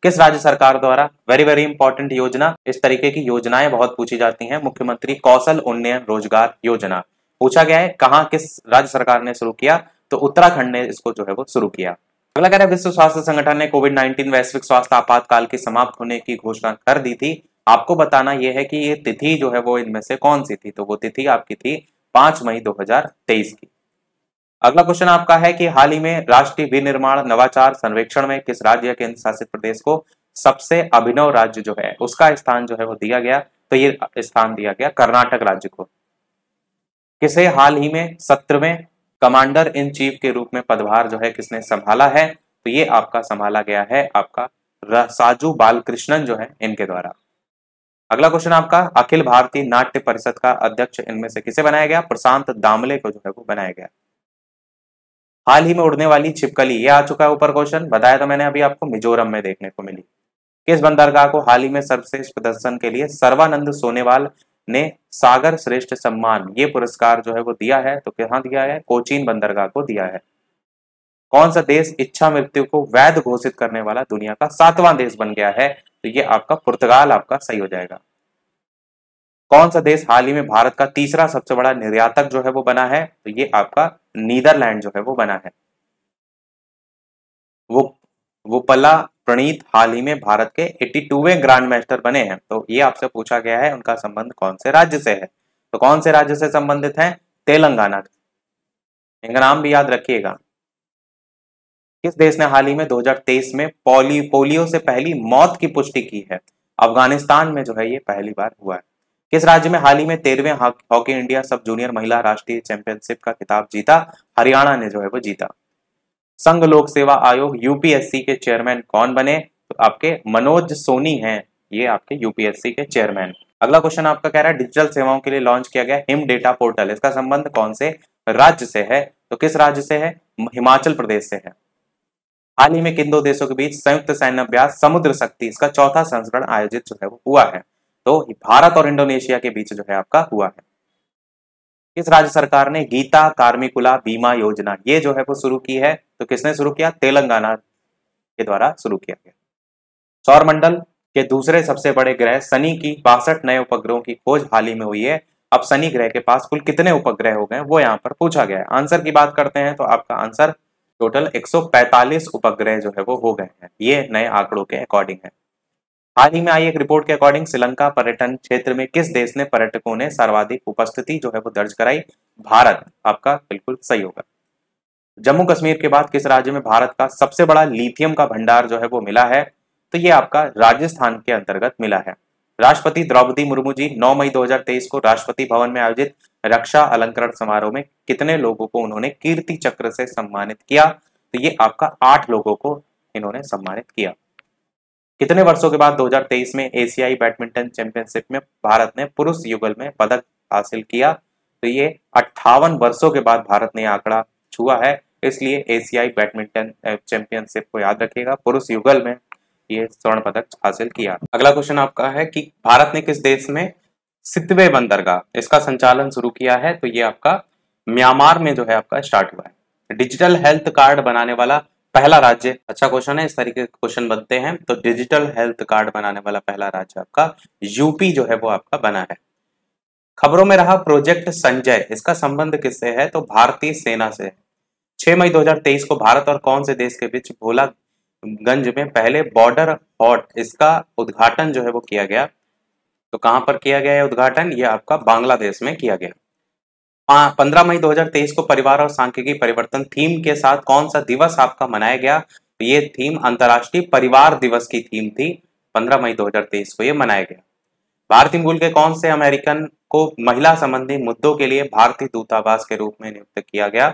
किस राज्य सरकार द्वारा? वेरी वेरी इंपॉर्टेंट योजना, इस तरीके की योजनाएं बहुत पूछी जाती हैं। मुख्यमंत्री कौशल उन्नयन रोजगार योजना पूछा गया है, कहां किस राज्य सरकार ने शुरू किया? तो उत्तराखंड ने इसको जो है वो शुरू किया। अगला कह रहा है विश्व स्वास्थ्य संगठन ने कोविड-19 वैश्विक स्वास्थ्य आपातकाल की समाप्त होने की घोषणा कर दी थी। आपको बताना यह है कि ये तिथि जो है वो इनमें से कौन सी थी? तो वो तिथि आपकी थी 5 मई 2023 की। अगला क्वेश्चन आपका है कि हाल ही में राष्ट्रीय विनिर्माण नवाचार सर्वेक्षण में किस राज्य या केंद्र शासित प्रदेश को सबसे अभिनव राज्य जो है उसका स्थान जो है वो दिया गया? तो ये स्थान दिया गया कर्नाटक राज्य को। किसे हाल ही में सत्र में कमांडर इन चीफ के रूप में पदभार जो है किसने संभाला है? तो ये आपका संभाला गया है आपका साजू बालकृष्णन जो है इनके द्वारा। अगला क्वेश्चन आपका अखिल भारतीय नाट्य परिषद का अध्यक्ष इनमें से किसे बनाया गया? प्रशांत दामले को जो है वो बनाया गया। हाल ही में उड़ने वाली छिपकली, ये आ चुका है ऊपर क्वेश्चन, बताया था मैंने अभी आपको, मिजोरम में देखने को मिली। किस बंदरगाह को हाल ही में सर्वश्रेष्ठ प्रदर्शन के लिए सर्वानंद सोनेवाल ने सागर श्रेष्ठ सम्मान ये पुरस्कार जो है वो दिया है? तो कहां दिया है? कोचीन बंदरगाह को दिया है। कौन सा देश इच्छा मृत्यु को वैध घोषित करने वाला दुनिया का 7वां देश बन गया है? तो ये आपका पुर्तगाल आपका सही हो जाएगा। कौन सा देश हाल ही में भारत का तीसरा सबसे बड़ा निर्यातक जो है वो बना है? तो ये आपका नीदरलैंड जो है वो बना है। वो पला प्रणीत हाल ही में भारत के 82वें ग्रैंड मास्टर बने हैं। तो ये आपसे पूछा गया है उनका संबंध कौन से राज्य से है? तो कौन से राज्य से संबंधित है? तेलंगाना। इनका नाम भी याद रखिएगा। किस देश ने हाल ही में 2023 में पोलियो से पहली मौत की पुष्टि की है? अफगानिस्तान में जो है ये पहली बार हुआ है। किस राज्य में हाल ही में 13वें हॉकी इंडिया सब जूनियर महिला राष्ट्रीय चैंपियनशिप का खिताब जीता? हरियाणा ने जो है वो जीता। संघ लोक सेवा आयोग यूपीएससी के चेयरमैन कौन बने? तो आपके मनोज सोनी हैं ये आपके यूपीएससी के चेयरमैन। अगला क्वेश्चन आपका कह रहा है डिजिटल सेवाओं के लिए लॉन्च किया गया हिम डेटा पोर्टल, इसका संबंध कौन से राज्य से है? तो किस राज्य से है? हिमाचल प्रदेश से है। हाल ही में किन दो देशों के बीच संयुक्त सैन्य अभ्यास समुद्र शक्ति इसका चौथा संस्करण आयोजित जो है वो हुआ है? तो भारत और इंडोनेशिया के बीच जो है आपका हुआ है। किस राज्य सरकार ने गीता कार्मिकुला बीमा योजना ये जो है वो शुरू की है? तो किसने शुरू किया? तेलंगाना के द्वारा शुरू किया गया। सौर मंडल के दूसरे सबसे बड़े ग्रह शनि की 62 नए उपग्रहों की खोज हाल ही में हुई है। अब शनि ग्रह के पास कुल कितने उपग्रह हो गए वो यहाँ पर पूछा गया है। आंसर की बात करते हैं तो आपका आंसर टोटल 145 उपग्रह जो है वो हो गए हैं, ये नए आंकड़ों के अकॉर्डिंग है। हाल ही में आई एक रिपोर्ट के अकॉर्डिंग श्रीलंका पर्यटन क्षेत्र में किस देश ने पर्यटकों ने सर्वाधिक उपस्थिति जो है वो दर्ज कराई? भारत आपका बिल्कुल सही होगा। जम्मू कश्मीर के बाद किस राज्य में भारत का सबसे बड़ा लिथियम का भंडार जो है वो मिला है? तो ये आपका राजस्थान के अंतर्गत मिला है। राष्ट्रपति द्रौपदी मुर्मू जी 9 मई 2023 को राष्ट्रपति भवन में आयोजित रक्षा अलंकरण समारोह में कितने लोगों को उन्होंने कीर्ति चक्र से सम्मानित किया? तो ये आपका 8 लोगों को इन्होंने सम्मानित किया। कितने वर्षों के बाद 2023 में एशियाई बैडमिंटन चैंपियनशिप में भारत ने पुरुष युगल में पदक हासिल किया? तो ये 58 वर्षों के बाद भारत ने आंकड़ा छुआ है, इसलिए एशियाई बैडमिंटन चैंपियनशिप को याद रखिएगा, पुरुष युगल में ये स्वर्ण पदक हासिल किया। अगला क्वेश्चन आपका है कि भारत ने किस देश में सितवे बंदरगाह इसका संचालन शुरू किया है? तो ये आपका म्यांमार में जो है आपका स्टार्ट हुआ है। डिजिटल हेल्थ कार्ड बनाने वाला पहला राज्य, अच्छा क्वेश्चन है, इस तरीके के क्वेश्चन बनते हैं। तो डिजिटल हेल्थ कार्ड बनाने वाला पहला राज्य आपका यूपी जो है वो आपका बना है। खबरों में रहा प्रोजेक्ट संजय, इसका संबंध किससे है? तो भारतीय सेना से है। 6 मई 2023 को भारत और कौन से देश के बीच भोलागंज में पहले बॉर्डर हॉट इसका उद्घाटन जो है वो किया गया? तो कहां पर किया गया है उद्घाटन? ये आपका बांग्लादेश में किया गया। 15 मई 2023 को परिवार और सांख्यिकी परिवर्तन थीम के साथ कौन सा दिवस आपका मनाया गया? तो ये थीम अंतर्राष्ट्रीय परिवार दिवस की थीम थी। 15 मई 2023 को ये मनाया गया। भारतीय मूल के कौन से अमेरिकन को महिला संबंधी मुद्दों के लिए भारतीय दूतावास के रूप में नियुक्त किया गया?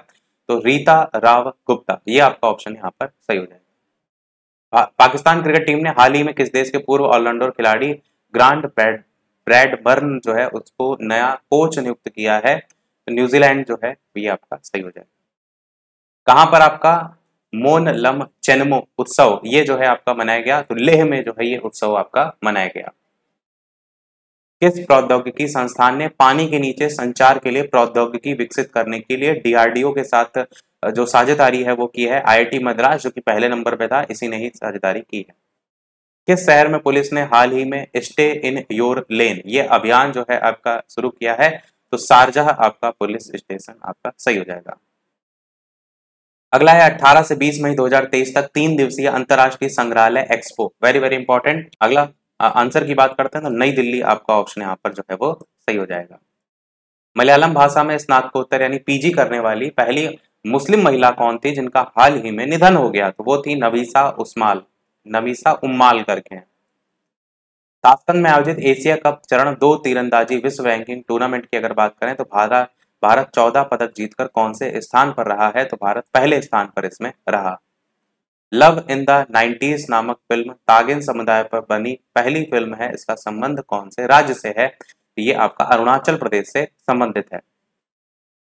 तो रीता राव गुप्ता, ये आपका ऑप्शन यहाँ पर सही हो जाएगा। पाकिस्तान क्रिकेट टीम ने हाल ही में किस देश के पूर्व ऑलराउंडर खिलाड़ी ग्रांट ब्रैडबर्न जो है उसको नया कोच नियुक्त किया है? तो न्यूजीलैंड जो है ये आपका सही हो जाएगा। कहां पर आपका मोन लम चेनमो उत्सव ये जो है आपका मनाया गया? तो लेह में जो है ये उत्सव आपका मनाया गया। किस प्रौद्योगिकी संस्थान ने पानी के नीचे संचार के लिए प्रौद्योगिकी विकसित करने के लिए डीआरडीओ के साथ जो साझेदारी है वो की है? आईआईटी मद्रास जो कि पहले नंबर पे था, इसी ने ही साझेदारी की है। किस शहर में पुलिस ने हाल ही में स्टे इन योर लेन ये अभियान जो है आपका शुरू किया है? तो शारजाह आपका पुलिस स्टेशन आपका सही हो जाएगा। अगला है 18 से 20 मई 2023 तक 3 दिवसीय अंतरराष्ट्रीय संग्रहालय एक्सपो, वेरी वेरी इंपॉर्टेंट। अगला आंसर की बात करते हैं तो नई दिल्ली आपका ऑप्शन यहाँ पर जो है वो सही हो जाएगा। मलयालम भाषा में स्नातकोत्तर यानी पीजी करने वाली पहली मुस्लिम महिला कौन थी जिनका हाल ही में निधन हो गया? तो वो थी नवीसा उम्माल करके हैं। ताश्कंद में आयोजित एशिया कप चरण 2 तीरंदाजी विश्व रैंकिंग टूर्नामेंट की अगर बात करें तो भारत 14 पदक जीतकर कौन से स्थान पर रहा है? तो भारत पहले स्थान पर इसमें रहा। लव इन द 90s नामक फिल्म तागिन समुदाय पर बनी पहली फिल्म है, इसका संबंध कौन से राज्य से है? ये आपका अरुणाचल प्रदेश से संबंधित है।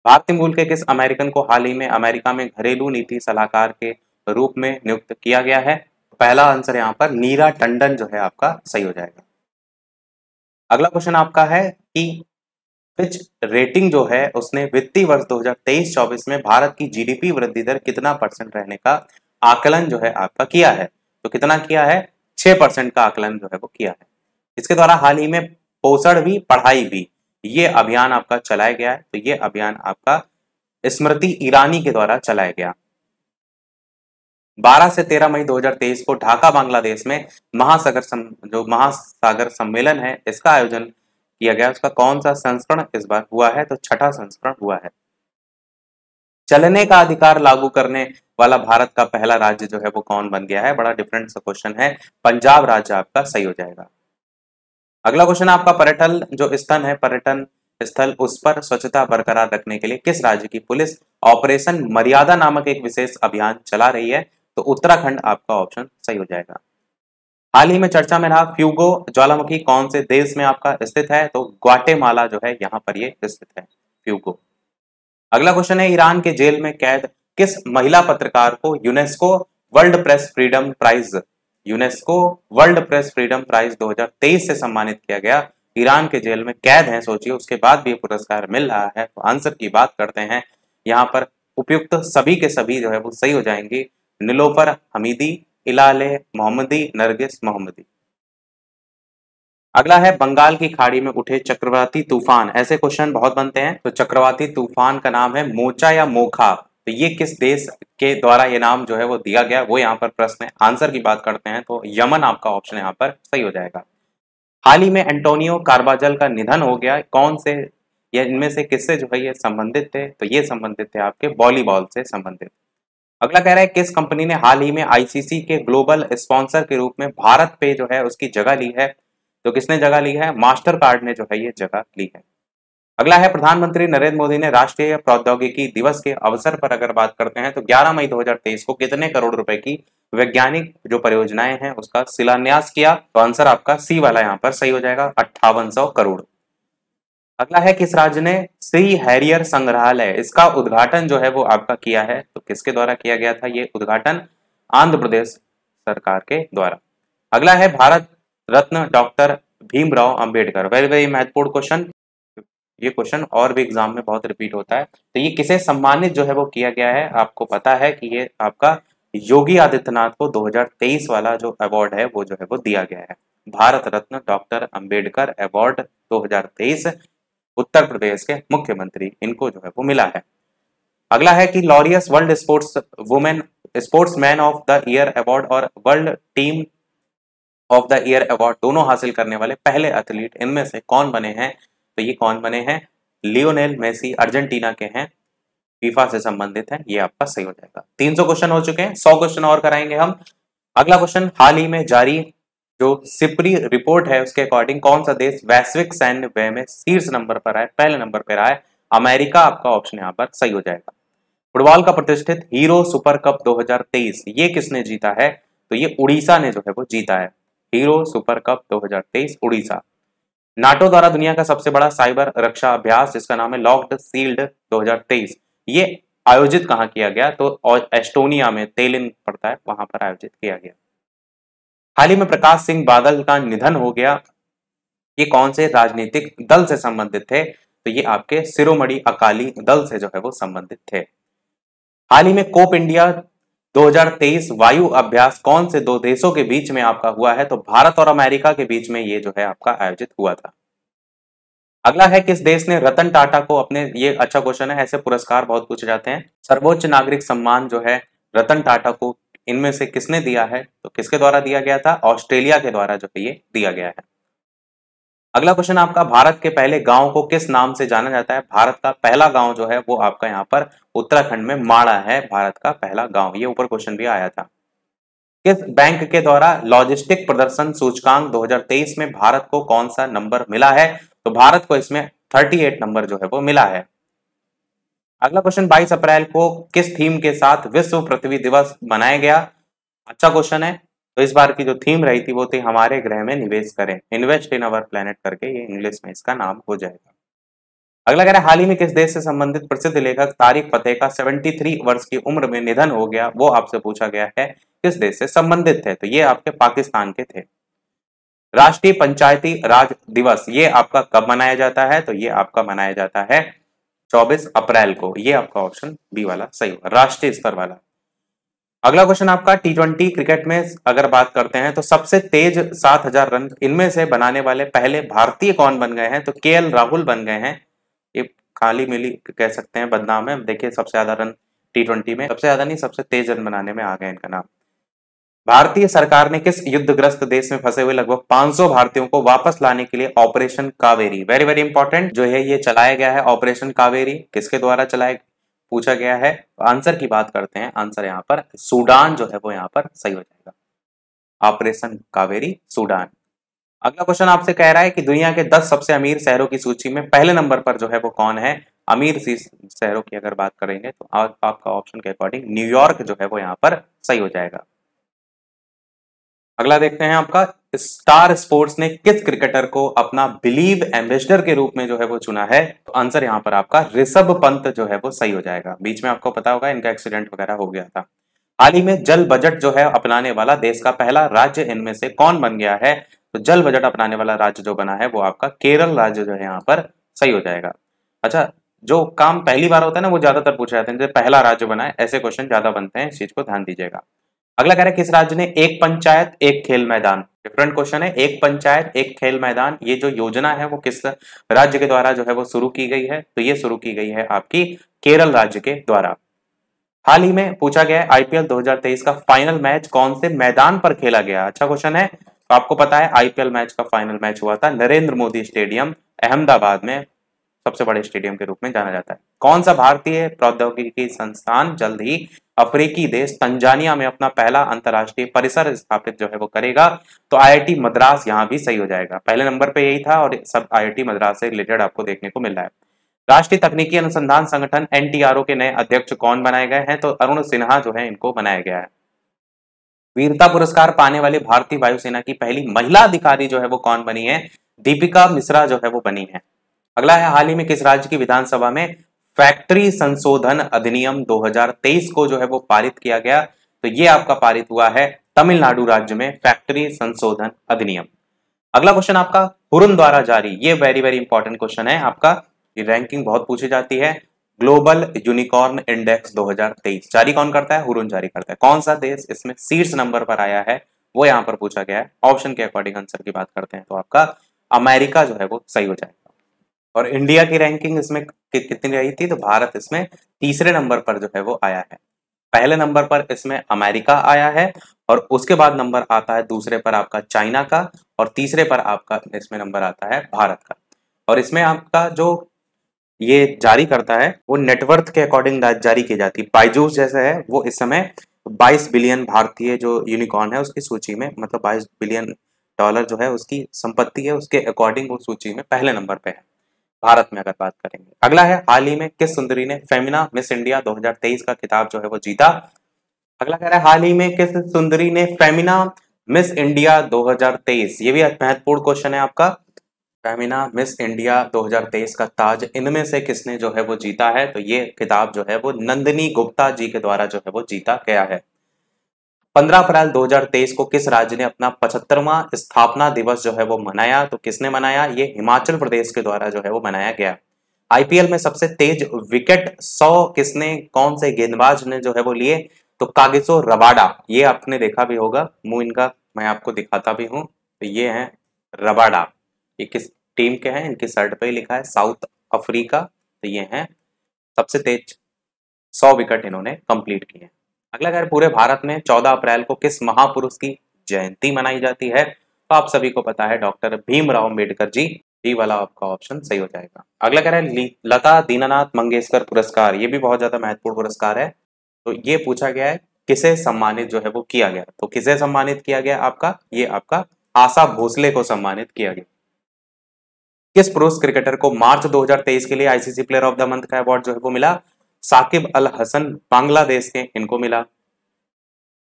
भारतीय मूल के किस अमेरिकन को हाल ही में अमेरिका में घरेलू नीति सलाहकार के रूप में नियुक्त किया गया है? पहला आंसर यहाँ पर नीरा टंडन जो है आपका सही हो जाएगा। अगला क्वेश्चन आपका है कि फिच रेटिंग जो है उसने वित्तीय वर्ष 2023-24 में भारत की जीडीपी वृद्धि दर कितना % रहने का आकलन जो है आपका किया है? तो कितना किया है? 6% का आकलन जो है वो किया है। इसके द्वारा हाल ही में पोषण भी पढ़ाई भी ये अभियान आपका चलाया गया है। तो ये अभियान आपका स्मृति ईरानी के द्वारा चलाया गया। 12 से 13 मई 2023 को ढाका बांग्लादेश में जो महासागर सम्मेलन है इसका आयोजन किया गया, उसका कौन सा संस्करण इस बार हुआ है? तो छठा संस्करण हुआ है। चलने का अधिकार लागू करने वाला भारत का पहला राज्य जो है वो कौन बन गया है? बड़ा डिफरेंट सा क्वेश्चन है, पंजाब राज्य आपका सही हो जाएगा। अगला क्वेश्चन आपका पर्यटन जो स्थल है, पर्यटन स्थल उस पर स्वच्छता बरकरार रखने के लिए किस राज्य की पुलिस ऑपरेशन मर्यादा नामक एक विशेष अभियान चला रही है? तो उत्तराखंड आपका ऑप्शन सही हो जाएगा। हाल ही में चर्चा में रहा फ्यूगो ज्वालामुखी कौन से देश में आपका स्थित है? तो ग्वाटेमाला जो है यहाँ पर ये स्थित है फ्यूगो। अगला क्वेश्चन है ईरान के जेल में कैद किस महिला पत्रकार को UNESCO World Press Freedom Prize 2023 से सम्मानित किया गया? ईरान के जेल में कैद हैं, सोचिए, उसके बाद भी पुरस्कार मिल रहा है। तो आंसर की बात करते हैं यहाँ पर उपयुक्त सभी के सभी जो है वो सही हो जाएंगे। निलोफर हमीदी, इलाले मोहम्मदी, नरगिस मोहम्मदी। अगला है बंगाल की खाड़ी में उठे चक्रवाती तूफान, ऐसे क्वेश्चन बहुत बनते हैं। तो चक्रवाती तूफान का नाम है मोचा या मोखा, तो ये किस देश के द्वारा ये नाम जो है वो दिया गया वो यहाँ पर प्रश्न है। आंसर की बात करते हैं तो यमन आपका ऑप्शन यहाँ पर सही हो जाएगा। हाल ही में एंटोनियो कार्बाजल का निधन हो गया, कौन से या इनमें से किससे जो है ये संबंधित थे? तो ये संबंधित थे आपके वॉलीबॉल से संबंधित। अगला कह रहा है किस कंपनी ने हाल ही में आईसीसी के ग्लोबल स्पॉन्सर के रूप में भारत पे जो है उसकी जगह ली है? तो किसने जगह ली है? मास्टर कार्ड ने जो है ये जगह ली है। अगला है प्रधानमंत्री नरेंद्र मोदी ने राष्ट्रीय प्रौद्योगिकी दिवस के अवसर पर अगर बात करते हैं तो 11 मई 2023 को कितने करोड़ रुपए की वैज्ञानिक जो परियोजनाएं हैं उसका शिलान्यास किया? तो आंसर आपका सी वाला यहाँ पर सही हो जाएगा, 5800 करोड़। अगला है किस राज्य ने श्री हैरियर संग्रहालय इसका उद्घाटन जो है वो आपका किया है? तो किसके द्वारा किया गया था ये उद्घाटन? आंध्र प्रदेश सरकार के द्वारा। अगला है Bharat Ratna doctor Bhimrao Ambedkar, very very महत्वपूर्ण क्वेश्चन, ये क्वेश्चन और भी एग्जाम में बहुत रिपीट होता है। तो ये किसे सम्मानित जो है वो किया गया है? आपको पता है कि ये आपका योगी आदित्यनाथ को 2023 वाला जो अवार्ड है वो जो है वो दिया गया है। भारत रत्न डॉक्टर अंबेडकर अवार्ड 2023 उत्तर प्रदेश के मुख्यमंत्री इनको जो है वो मिला है। अगला है कि Laureus World Sportsman of the Year award और World Team of the Year award दोनों हासिल करने वाले पहले एथलीट इनमें से कौन बने हैं? तो ये कौन बने हैं? लियोनेल मेसी अर्जेंटीना के हैं, फीफा से संबंधित है, ये आपका सही हो जाएगा। 300 क्वेश्चन हो चुके हैं, 100 क्वेश्चन और कराएंगे हम। अगला क्वेश्चन, हाल ही में जारी जो सिप्री रिपोर्ट है उसके अकॉर्डिंग कौन सा देश वैश्विक सैन्य व्यय में शीर्ष नंबर पर है? पहले नंबर पर आए अमेरिका, आपका ऑप्शन यहाँ पर सही हो जाएगा। फुटबॉल का प्रतिष्ठित हीरो सुपर कप 2023 ये किसने जीता है? तो ये उड़ीसा ने जो है वो जीता है। Hero super cup 2023 Orissa. NATO द्वारा दुनिया का सबसे बड़ा साइबर रक्षा अभ्यास जिसका नाम है लॉक्ड सील्ड 2023 ये आयोजित कहाँ किया गया? तो और एस्टोनिया में तेलिन पड़ता है वहां पर आयोजित किया गया। हाल ही में प्रकाश सिंह बादल का निधन हो गया। ये कौन से राजनीतिक दल से संबंधित थे? तो ये आपके शिरोमणि अकाली दल से जो है वो संबंधित थे। हाल ही में कोप इंडिया 2023 वायु अभ्यास कौन से दो देशों के बीच में आपका हुआ है? तो भारत और अमेरिका के बीच में ये जो है आपका आयोजित हुआ था। अगला है किस देश ने रतन टाटा को अपने, ये अच्छा क्वेश्चन है, ऐसे पुरस्कार बहुत पूछे जाते हैं। सर्वोच्च नागरिक सम्मान जो है रतन टाटा को इनमें से किसने दिया है? तो किसके द्वारा दिया गया था? ऑस्ट्रेलिया के द्वारा जो है ये दिया गया है। अगला क्वेश्चन आपका, भारत के पहले गांव को किस नाम से जाना जाता है? भारत का पहला गांव जो है वो आपका यहाँ पर उत्तराखंड में माड़ा है, भारत का पहला गांव। ये ऊपर क्वेश्चन भी आया था। किस बैंक के द्वारा लॉजिस्टिक प्रदर्शन सूचकांक 2023 में भारत को कौन सा नंबर मिला है? तो भारत को इसमें 38 नंबर जो है वो मिला है। अगला क्वेश्चन, 22 अप्रैल को किस थीम के साथ विश्व पृथ्वी दिवस मनाया गया? अच्छा क्वेश्चन है। तो इस बार की जो थीम रही थी वो थी हमारे ग्रह में निवेश करें, इन्वेस्ट इन अवर प्लेनेट करके ये इंग्लिश में इसका नाम हो जाएगा। अगला कह रहा है हाल ही में किस देश से संबंधित प्रसिद्ध लेखक तारिक फतेह का 73 वर्ष की उम्र में निधन हो गया? वो आपसे पूछा गया है किस देश से संबंधित थे? तो ये आपके पाकिस्तान के थे। राष्ट्रीय पंचायती राज दिवस ये आपका कब मनाया जाता है? तो ये आपका मनाया जाता है 24 अप्रैल को। ये आपका ऑप्शन बी वाला सही होगा, राष्ट्रीय स्तर वाला। अगला क्वेश्चन आपका, T20 क्रिकेट में अगर बात करते हैं तो सबसे तेज 7000 रन इनमें से बनाने वाले पहले भारतीय कौन बन गए हैं? तो KL राहुल बन गए हैं। ये खाली मिली कह सकते हैं बदनाम है। देखिए सबसे ज्यादा रन T20 में, सबसे ज्यादा नहीं सबसे तेज रन बनाने में आ गए इनका नाम। भारतीय सरकार ने किस युद्धग्रस्त देश में फंसे हुए लगभग 500 भारतीयों को वापस लाने के लिए operation Kaveri, very very important जो है ये चलाया गया है। ऑपरेशन कावेरी किसके द्वारा चलाया पूछा गया है? तो आंसर की बात करते हैं, आंसर यहाँ पर सूडान जो है वो यहाँ पर सही हो जाएगा। Operation Kaveri Sudan. अगला क्वेश्चन आपसे कह रहा है कि दुनिया के 10 सबसे अमीर शहरों की सूची में पहले नंबर पर जो है वो कौन है? अमीर शहरों की अगर बात करेंगे तो आपका ऑप्शन के अकॉर्डिंग न्यूयॉर्क जो है वो यहाँ पर सही हो जाएगा। अगला देखते हैं आपका, स्टार स्पोर्ट्स ने किस क्रिकेटर को अपना बिलीव एम्बेसडर के रूप में जो है वो चुना है? तो आंसर यहाँ पर आपका ऋषभ पंत जो है वो सही हो जाएगा। बीच में आपको पता होगा इनका एक्सीडेंट वगैरह हो गया था। हाल ही में जल बजट जो है अपनाने वाला देश का पहला राज्य इनमें से कौन बन गया है? तो जल बजट अपनाने वाला राज्य जो बना है वो आपका केरल राज्य जो है यहाँ पर सही हो जाएगा। अच्छा, जो काम पहली बार होता है ना वो ज्यादातर पूछे जाते हैं, जैसे पहला राज्य बना है, ऐसे क्वेश्चन ज्यादा बनते हैं, इस चीज को ध्यान दीजिएगा। अगला कह रहा है किस राज्य ने एक पंचायत एक खेल मैदान, डिफरेंट क्वेश्चन है, एक पंचायत एक खेल मैदान ये जो योजना है वो किस राज्य के द्वारा जो है वो शुरू की गई है? तो ये शुरू की गई है आपकी केरल राज्य के द्वारा। हाल ही में पूछा गया है IPL 2023 का फाइनल मैच कौन से मैदान पर खेला गया? अच्छा क्वेश्चन है। तो आपको पता है IPL मैच का फाइनल मैच हुआ था नरेंद्र मोदी स्टेडियम अहमदाबाद में, सबसे बड़े स्टेडियम के रूप में जाना जाता है। कौन सा भारतीय प्रौद्योगिकी संस्थान जल्द ही अफ्रीकी देश तंजानिया में अपना पहला अंतरराष्ट्रीय परिसर स्थापित जो है वो करेगा? तो IIT मद्रास यहाँ भी सही हो जाएगा। पहले नंबर पे यही था और सब IIT मद्रास से रिलेटेड आपको देखने को मिल रहा है। राष्ट्रीय तकनीकी अनुसंधान संगठन NTRO के नए अध्यक्ष कौन बनाए गए हैं? तो अरुण सिन्हा जो है इनको बनाया गया है। वीरता पुरस्कार पाने वाली भारतीय वायुसेना की पहली महिला अधिकारी जो है वो कौन बनी है? दीपिका मिश्रा जो है वो बनी है। अगला है हाल ही में किस राज्य की विधानसभा में फैक्ट्री संशोधन अधिनियम 2023 को जो है वो पारित किया गया? तो ये आपका पारित हुआ है तमिलनाडु राज्य में फैक्ट्री संशोधन अधिनियम। अगला क्वेश्चन आपका, हुरुन द्वारा जारी, ये वेरी वेरी इंपॉर्टेंट क्वेश्चन है आपका, ये रैंकिंग बहुत पूछी जाती है। ग्लोबल यूनिकॉर्न इंडेक्स 2023 जारी कौन करता है? हुरुन जारी करता है। कौन सा देश इसमें शीर्ष नंबर पर आया है वो यहाँ पर पूछा गया है। ऑप्शन के अकॉर्डिंग आंसर की बात करते हैं तो आपका अमेरिका जो है वो सही हो जाएगा। और इंडिया की रैंकिंग इसमें कितनी रही थी? तो भारत इसमें तीसरे नंबर पर जो है वो आया है। पहले नंबर पर इसमें अमेरिका आया है और उसके बाद नंबर आता है दूसरे पर आपका चाइना का और तीसरे पर आपका इसमें नंबर आता है भारत का। और इसमें आपका जो ये जारी करता है वो नेटवर्थ के अकॉर्डिंग जारी की जाती है। बायजूस जैसे है वो इस समय 22 बिलियन भारतीय जो यूनिकॉर्न है उसकी सूची में, मतलब 22 बिलियन डॉलर जो है उसकी संपत्ति है, उसके अकॉर्डिंग वो सूची में पहले नंबर पे है। भारत में अगर बात करेंगे। अगला है, हाल ही में किस सुंदरी ने फेमिना मिस इंडिया 2023 का खिताब जो है वो जीता? अगला कह रहा है, हाल ही में किस सुंदरी ने फेमिना मिस इंडिया 2023, ये भी महत्वपूर्ण क्वेश्चन है आपका। फेमिना मिस इंडिया 2023 का ताज इनमें से किसने जो है वो जीता है? तो ये खिताब जो है वो नंदिनी गुप्ता जी के द्वारा जो है वो जीता गया है। 15 अप्रैल 2023 को किस राज्य ने अपना 75वां स्थापना दिवस जो है वो मनाया? तो किसने मनाया? ये हिमाचल प्रदेश के द्वारा जो है वो मनाया गया। आईपीएल में सबसे तेज विकेट 100 किसने, कौन से गेंदबाज ने जो है वो लिए? तो कागिसो रबाडा, ये आपने देखा भी होगा, मुंह इनका मैं आपको दिखाता भी हूं। तो ये है रबाडा, ये किस टीम के हैं? इनकी शर्ट पे ही लिखा है साउथ अफ्रीका। तो ये हैं सबसे तेज 100 विकेट इन्होंने कंप्लीट किए हैं। अगला अगर पूरे भारत में 14 अप्रैल को किस महापुरुष की जयंती मनाई जाती है? तो आप सभी को पता है डॉक्टर भीमराव अम्बेडकर जी। डी वाला आपका ऑप्शन सही हो जाएगा। अगला कह रहा है लता दीनानाथ मंगेशकर पुरस्कार, ये भी बहुत ज्यादा महत्वपूर्ण पुरस्कार है। तो ये पूछा गया है किसे सम्मानित जो है वो किया गया? तो किसे सम्मानित किया गया आपका? ये आपका आशा भोसले को सम्मानित किया गया। किस पुरुष क्रिकेटर को मार्च 2023 के लिए ICC player of the month का अवार्ड जो है वो मिला? साकिब अल हसन बांग्लादेश के, इनको मिला।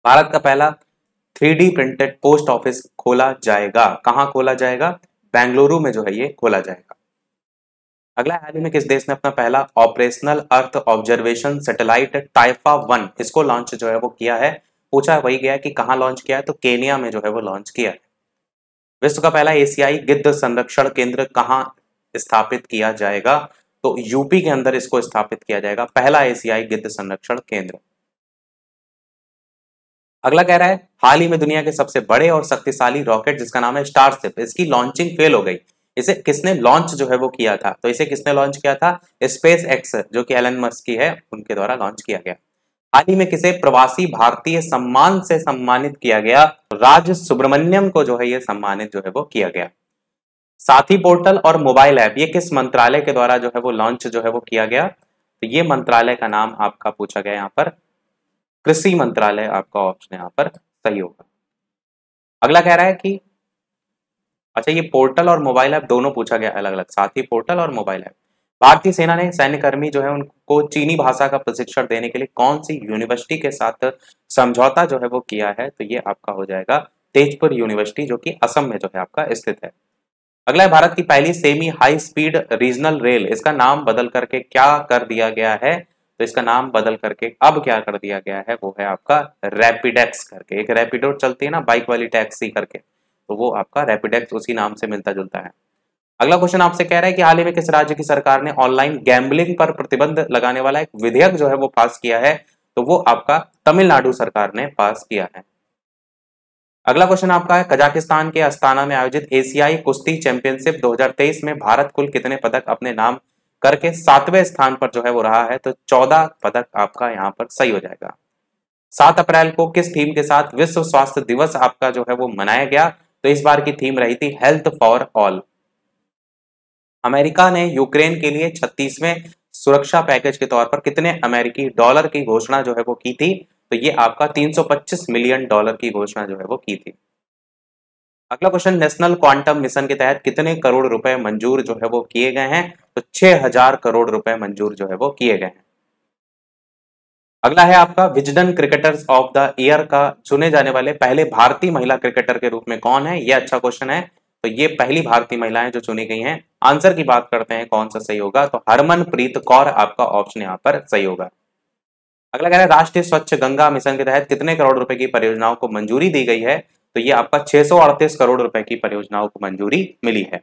भारत का पहला 3D प्रिंटेड पोस्ट ऑफिस खोला जाएगा, कहां खोला जाएगा? बेंगलुरु में जो है ये खोला जाएगा। अगला, हाल ही में किस देश ने अपना पहला ऑपरेशनल अर्थ ऑब्जर्वेशन सैटेलाइट टाइफा 1 इसको लॉन्च जो है वो किया है? पूछा वही गया कि कहां लॉन्च किया है? तो केनिया में जो है वो लॉन्च किया है। विश्व का पहला एशियाई गिद्ध संरक्षण केंद्र कहां स्थापित किया जाएगा? तो यूपी के अंदर इसको स्थापित किया जाएगा, पहला एशियाई गिद्ध संरक्षण केंद्र। अगला कह रहा है, हाल ही में दुनिया के सबसे बड़े और शक्तिशाली रॉकेट जिसका नाम है स्टारशिप, इसकी लॉन्चिंग फेल हो गई। इसे किसने लॉन्च जो है वो किया था? तो इसे किसने लॉन्च किया था? स्पेस एक्स, जो कि एलन मस्क की है, उनके द्वारा लॉन्च किया गया। हाल ही में किसे प्रवासी भारतीय सम्मान से सम्मानित किया गया? राज सुब्रमण्यम को जो है ये सम्मानित जो है वो किया गया। साथी पोर्टल और मोबाइल ऐप, ये किस मंत्रालय के द्वारा जो है वो लॉन्च जो है वो किया गया? तो ये मंत्रालय का नाम आपका पूछा गया यहाँ पर कृषि मंत्रालय, आपका ऑप्शन यहाँ पर सही होगा। अगला कह रहा है कि अच्छा, ये पोर्टल और मोबाइल ऐप दोनों पूछा गया अलग अलग, साथी पोर्टल और मोबाइल ऐप। भारतीय सेना ने सैन्यकर्मी जो है उनको चीनी भाषा का प्रशिक्षण देने के लिए कौन सी यूनिवर्सिटी के साथ समझौता जो है वो किया है? तो ये आपका हो जाएगा तेजपुर यूनिवर्सिटी, जो कि असम में जो है आपका स्थित है। अगला है, भारत की पहली semi high speed regional rail, इसका नाम बदल करके क्या कर दिया गया है? तो इसका नाम बदल करके अब क्या कर दिया गया है? वो है आपका रैपिडेक्स करके। एक रैपिडो चलती है ना बाइक वाली टैक्सी करके, तो वो आपका रैपिडेक्स उसी नाम से मिलता जुलता है। अगला क्वेश्चन आपसे कह रहा है कि हाल ही में किस राज्य की सरकार ने ऑनलाइन गैम्बलिंग पर प्रतिबंध लगाने वाला एक विधेयक जो है वो पास किया है? तो वो आपका तमिलनाडु सरकार ने पास किया है। अगला क्वेश्चन आपका है, कजाकिस्तान के अस्ताना में आयोजित एशियाई कुश्ती चैंपियनशिप 2023 में भारत कुल कितने पदक अपने नाम करके 7वें स्थान पर जो है वो रहा है? तो 14 पदक आपका यहाँ पर सही हो जाएगा। 7 अप्रैल को किस थीम के साथ विश्व स्वास्थ्य दिवस आपका जो है वो मनाया गया? तो इस बार की थीम रही थी हेल्थ फॉर ऑल। अमेरिका ने यूक्रेन के लिए 36वें सुरक्षा पैकेज के तौर पर कितने अमेरिकी डॉलर की घोषणा जो है वो की थी? तो ये आपका 325 मिलियन डॉलर की घोषणा जो है वो की थी। अगला क्वेश्चन, नेशनल क्वांटम मिशन के तहत कितने करोड़ रुपए मंजूर जो है वो किए गए हैं? तो 6000 करोड़ रुपए मंजूर जो है वो किए गए हैं। अगला है आपका, Wisden cricketers of the year का चुने जाने वाले पहले भारतीय महिला क्रिकेटर के रूप में कौन है? ये अच्छा क्वेश्चन है। तो ये पहली भारतीय महिलाएं जो चुनी गई हैं। आंसर की बात करते हैं कौन सा सही होगा? तो हरमनप्रीत कौर आपका ऑप्शन यहाँ पर सही होगा। अगला कह रहा है, राष्ट्रीय स्वच्छ गंगा मिशन के तहत कितने करोड़ रुपए की परियोजनाओं को मंजूरी दी गई है? तो ये आपका 638 करोड़ रुपए की परियोजनाओं को मंजूरी मिली है।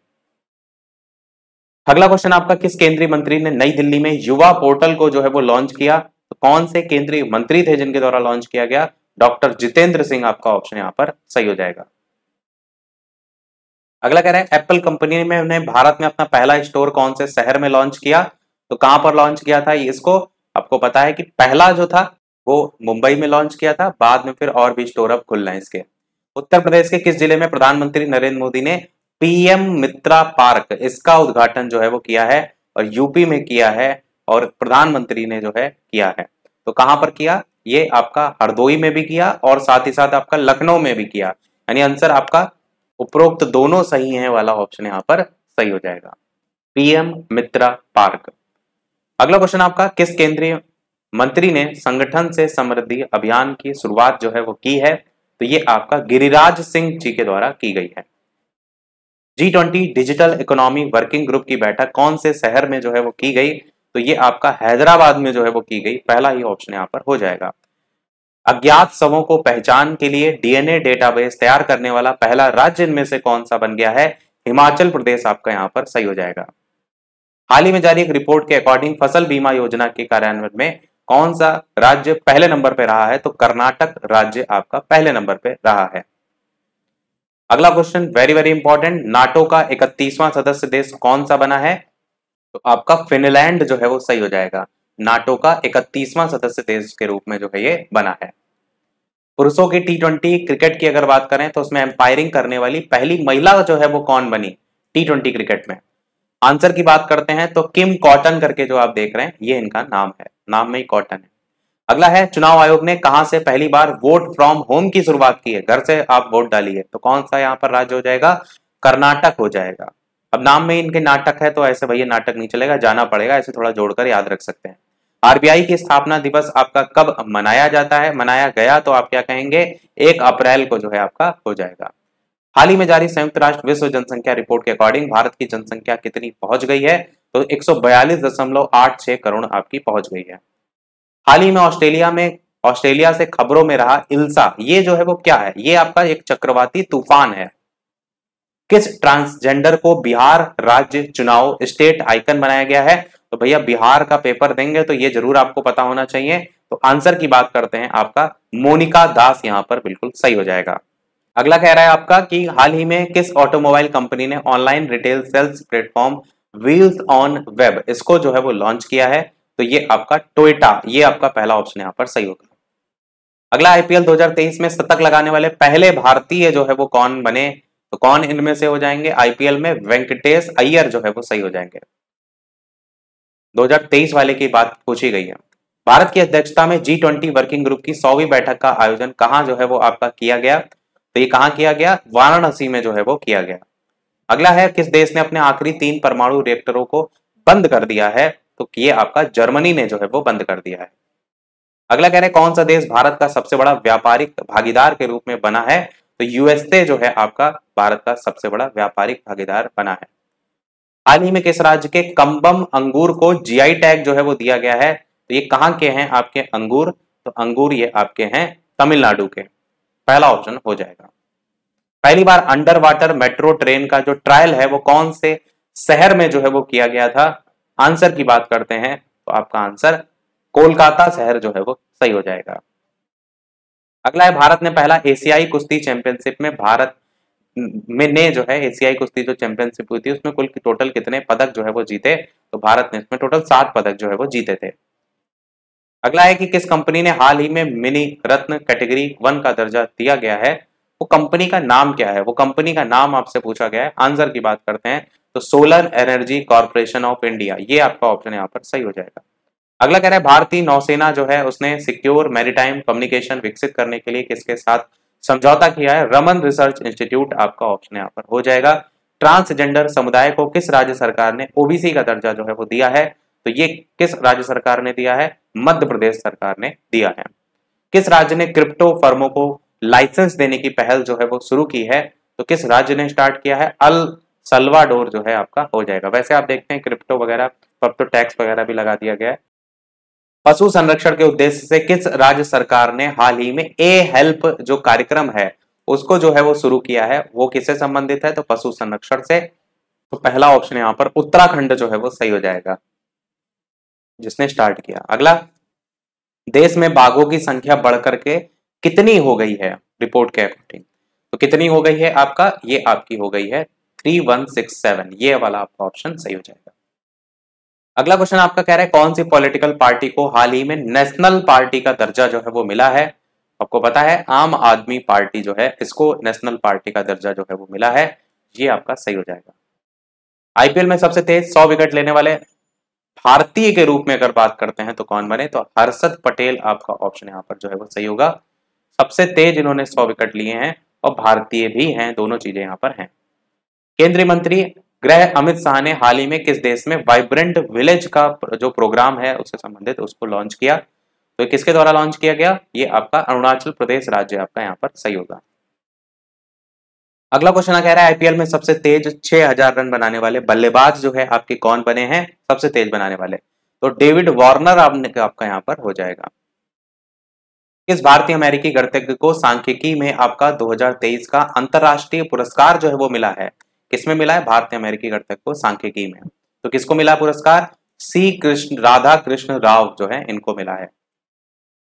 अगला क्वेश्चन आपका, किस केंद्रीय मंत्री ने नई दिल्ली में युवा पोर्टल को जो है वो लॉन्च किया? तो कौन से केंद्रीय मंत्री थे जिनके द्वारा लॉन्च किया गया? डॉक्टर जितेंद्र सिंह आपका ऑप्शन यहाँ पर सही हो जाएगा। अगला कह रहा है, एप्पल कंपनी में उन्हें भारत में अपना पहला स्टोर कौन से शहर में लॉन्च किया? तो कहां पर लॉन्च किया था इसको? आपको पता है कि पहला जो था वो मुंबई में लॉन्च किया था, बाद में फिर और भी स्टोर अब खुल रहे हैं इसके। उत्तर प्रदेश के किस जिले में प्रधानमंत्री नरेंद्र मोदी ने पीएम मित्रा पार्क, इसका उद्घाटन जो है वो किया है? और यूपी में किया है और प्रधानमंत्री ने जो है किया है। तो कहां पर किया? ये आपका हरदोई में भी किया और साथ ही साथ आपका लखनऊ में भी किया। यानी आंसर आपका उपरोक्त दोनों सही है वाला ऑप्शन यहाँ पर सही हो जाएगा। पीएम मित्रा पार्क। अगला क्वेश्चन आपका, किस केंद्रीय मंत्री ने संगठन से समृद्धि अभियान की शुरुआत जो है वो की है? तो ये आपका गिरिराज सिंह जी के द्वारा की गई है। G20 digital economy working group की बैठक कौन से शहर में जो है वो की गई? तो ये आपका हैदराबाद में जो है वो की गई। पहला ही ऑप्शन यहाँ पर हो जाएगा। अज्ञात शवों को पहचान के लिए डीएनए डेटाबेस तैयार करने वाला पहला राज्य इनमें से कौन सा बन गया है? हिमाचल प्रदेश आपका यहाँ पर सही हो जाएगा। हाल ही में जारी एक रिपोर्ट के अकॉर्डिंग फसल बीमा योजना के कार्यान्वयन में कौन सा राज्य पहले नंबर पे रहा है? तो कर्नाटक राज्य आपका पहले नंबर पे रहा है। अगला question very very important, NATO का 31वां सदस्य देश कौन सा बना है? तो आपका फिनलैंड जो है वो सही हो जाएगा। नाटो का 31वां सदस्य देश के रूप में जो है ये बना है। पुरुषों की T20 क्रिकेट की अगर बात करें तो उसमें एम्पायरिंग करने वाली पहली महिला जो है वो कौन बनी T20 क्रिकेट में? आंसर की बात करते हैं तो किम कॉटन करके जो आप देख रहे हैं ये इनका नाम है, नाम में ही कॉटन है। अगला है, चुनाव आयोग ने कहां से पहली बार वोट फ्रॉम होम की शुरुआत की है? घर से आप वोट डालिए, तो कौन सा यहाँ पर राज्य हो जाएगा? कर्नाटक हो जाएगा। अब नाम में इनके नाटक है तो ऐसे भैया नाटक नहीं चलेगा, जाना पड़ेगा, ऐसे थोड़ा जोड़कर याद रख सकते हैं। आरबीआई की स्थापना दिवस आपका कब मनाया जाता है, मनाया गया? तो आप क्या कहेंगे? 1 अप्रैल को जो है आपका हो जाएगा। हाल ही में जारी संयुक्त राष्ट्र विश्व जनसंख्या रिपोर्ट के अकॉर्डिंग भारत की जनसंख्या कितनी पहुंच गई है? तो 142.86 करोड़ आपकी पहुंच गई है। हाल ही में ऑस्ट्रेलिया से खबरों में रहा इल्सा, ये जो है वो क्या है? ये आपका एक चक्रवाती तूफान है। किस ट्रांसजेंडर को बिहार राज्य चुनाव स्टेट आइकन बनाया गया है? तो भैया बिहार का पेपर देंगे तो ये जरूर आपको पता होना चाहिए। तो आंसर की बात करते हैं, आपका मोनिका दास यहां पर बिल्कुल सही हो जाएगा। अगला कह रहा है आपका कि हाल ही में किस ऑटोमोबाइल कंपनी ने online retail sales platform Wheels on Web इसको जो है वो लॉन्च किया है? तो ये आपका टोयोटा, ये आपका पहला ऑप्शन यहाँ पर सही होगा। अगला, आईपीएल 2023 में शतक लगाने वाले पहले भारतीय जो है वो कौन बने? तो कौन इनमें से हो जाएंगे? आईपीएल में वेंकटेश अय्यर जो है वो सही हो जाएंगे। 2023 वाले की बात पूछी गई है। भारत की अध्यक्षता में G20 वर्किंग ग्रुप की 100वीं बैठक का आयोजन कहां जो है वो आपका किया गया? तो ये कहां किया गया? वाराणसी में जो है वो किया गया। अगला है, किस देश ने अपने आखिरी 3 परमाणु रिएक्टरों को बंद कर दिया है? तो ये आपका जर्मनी ने जो है वो बंद कर दिया है। अगला कह रहे हैं, कौन सा देश भारत का सबसे बड़ा व्यापारिक भागीदार के रूप में बना है? तो यूएसए जो है आपका भारत का सबसे बड़ा व्यापारिक भागीदार बना है। हाल ही में किस राज्य के कम्बम अंगूर को जीआई टैग जो है वो दिया गया है? तो ये कहां के हैं आपके अंगूर? तो अंगूर ये आपके हैं तमिलनाडु के। पहला ऑप्शन हो जाएगा। पहली बार अंडर वाटर मेट्रो ट्रेन का जो ट्रायल है वो कौन से शहर में जो है वो किया गया था? आंसर की बात करते हैं तो आपका आंसर कोलकाता शहर जो है वो सही हो जाएगा। अगला है, भारत ने पहला एशियाई कुश्ती चैंपियनशिप में जो है एशियाई कुश्ती जो चैंपियनशिप हुई थी उसमें कुल टोटल कितने पदक जो है वो जीते? तो भारत ने इसमें टोटल 7 पदक जो है वो जीते थे। अगला है कि किस कंपनी ने हाल ही में मिनी रत्न कैटेगरी 1 का दर्जा दिया गया है? वो कंपनी का नाम क्या है? वो कंपनी का नाम आपसे पूछा गया है। आंसर की बात करते हैं तो solar energy corporation of India, ये आपका ऑप्शन यहाँ पर सही हो जाएगा। अगला कह रहा है, भारतीय नौसेना जो है उसने सिक्योर मैरीटाइम कम्युनिकेशन विकसित करने के लिए किसके साथ समझौता किया है? रमन रिसर्च इंस्टीट्यूट आपका ऑप्शन यहाँ पर हो जाएगा। ट्रांसजेंडर समुदाय को किस राज्य सरकार ने ओबीसी का दर्जा जो है वो दिया है? तो ये किस राज्य सरकार ने दिया है? मध्य प्रदेश सरकार ने दिया है। किस राज्य ने क्रिप्टो फर्मों को लाइसेंस देने की पहल जो है वो शुरू की है? तो किस राज्य ने स्टार्ट किया है? अल सल्वाडोर जो है आपका हो जाएगा। वैसे आप देखते हैं क्रिप्टो वगैरह अब तो टैक्स वगैरह भी लगा दिया गया है। पशु संरक्षण के उद्देश्य से किस राज्य सरकार ने हाल ही में ए हेल्प जो कार्यक्रम है उसको जो है वो शुरू किया है? वो किससे संबंधित है? तो पशु संरक्षण से। तो पहला ऑप्शन यहाँ पर उत्तराखंड जो है वो सही हो जाएगा जिसने स्टार्ट किया। अगला, देश में बाघों की संख्या बढ़कर के कितनी हो गई है रिपोर्ट के अकॉर्डिंग? तो कितनी हो गई है आपका? ये आपकी हो गई है 3167, ये वाला आपका ऑप्शन सही हो जाएगा। अगला क्वेश्चन आपका कह रहा है, कौन सी पॉलिटिकल पार्टी को हाल ही में नेशनल पार्टी का दर्जा जो है वो मिला है? आपको पता है आम आदमी पार्टी जो है इसको नेशनल पार्टी का दर्जा जो है वो मिला है, ये आपका सही हो जाएगा। आईपीएल में सबसे तेज 100 विकेट लेने वाले भारतीय के रूप में अगर बात करते हैं तो कौन बने? तो हर्षद पटेल आपका ऑप्शन यहाँ पर जो है वो सही होगा। सबसे तेज इन्होंने 100 विकेट लिए हैं और भारतीय भी हैं, दोनों चीजें यहाँ पर हैं। केंद्रीय मंत्री गृह अमित शाह ने हाल ही में किस देश में वाइब्रेंट विलेज का जो प्रोग्राम है उससे संबंधित उसको लॉन्च किया? तो किसके द्वारा लॉन्च किया गया? ये आपका अरुणाचल प्रदेश राज्य आपका यहाँ पर सही होगा। अगला क्वेश्चन कह रहा है आईपीएल में सबसे तेज 6000 रन बनाने वाले बल्लेबाज जो है आपके कौन बने हैं सबसे तेज बनाने वाले? तो डेविड वार्नर आपका यहाँ पर हो जाएगा। किस भारतीय अमेरिकी गणितज्ञ को सांख्यिकी में आपका 2023 का अंतरराष्ट्रीय पुरस्कार जो है वो मिला है? किसमें मिला है? भारतीय अमेरिकी गणितज्ञ को सांख्यिकी में। तो किसको मिला पुरस्कार? राधा कृष्ण राव जो है इनको मिला है।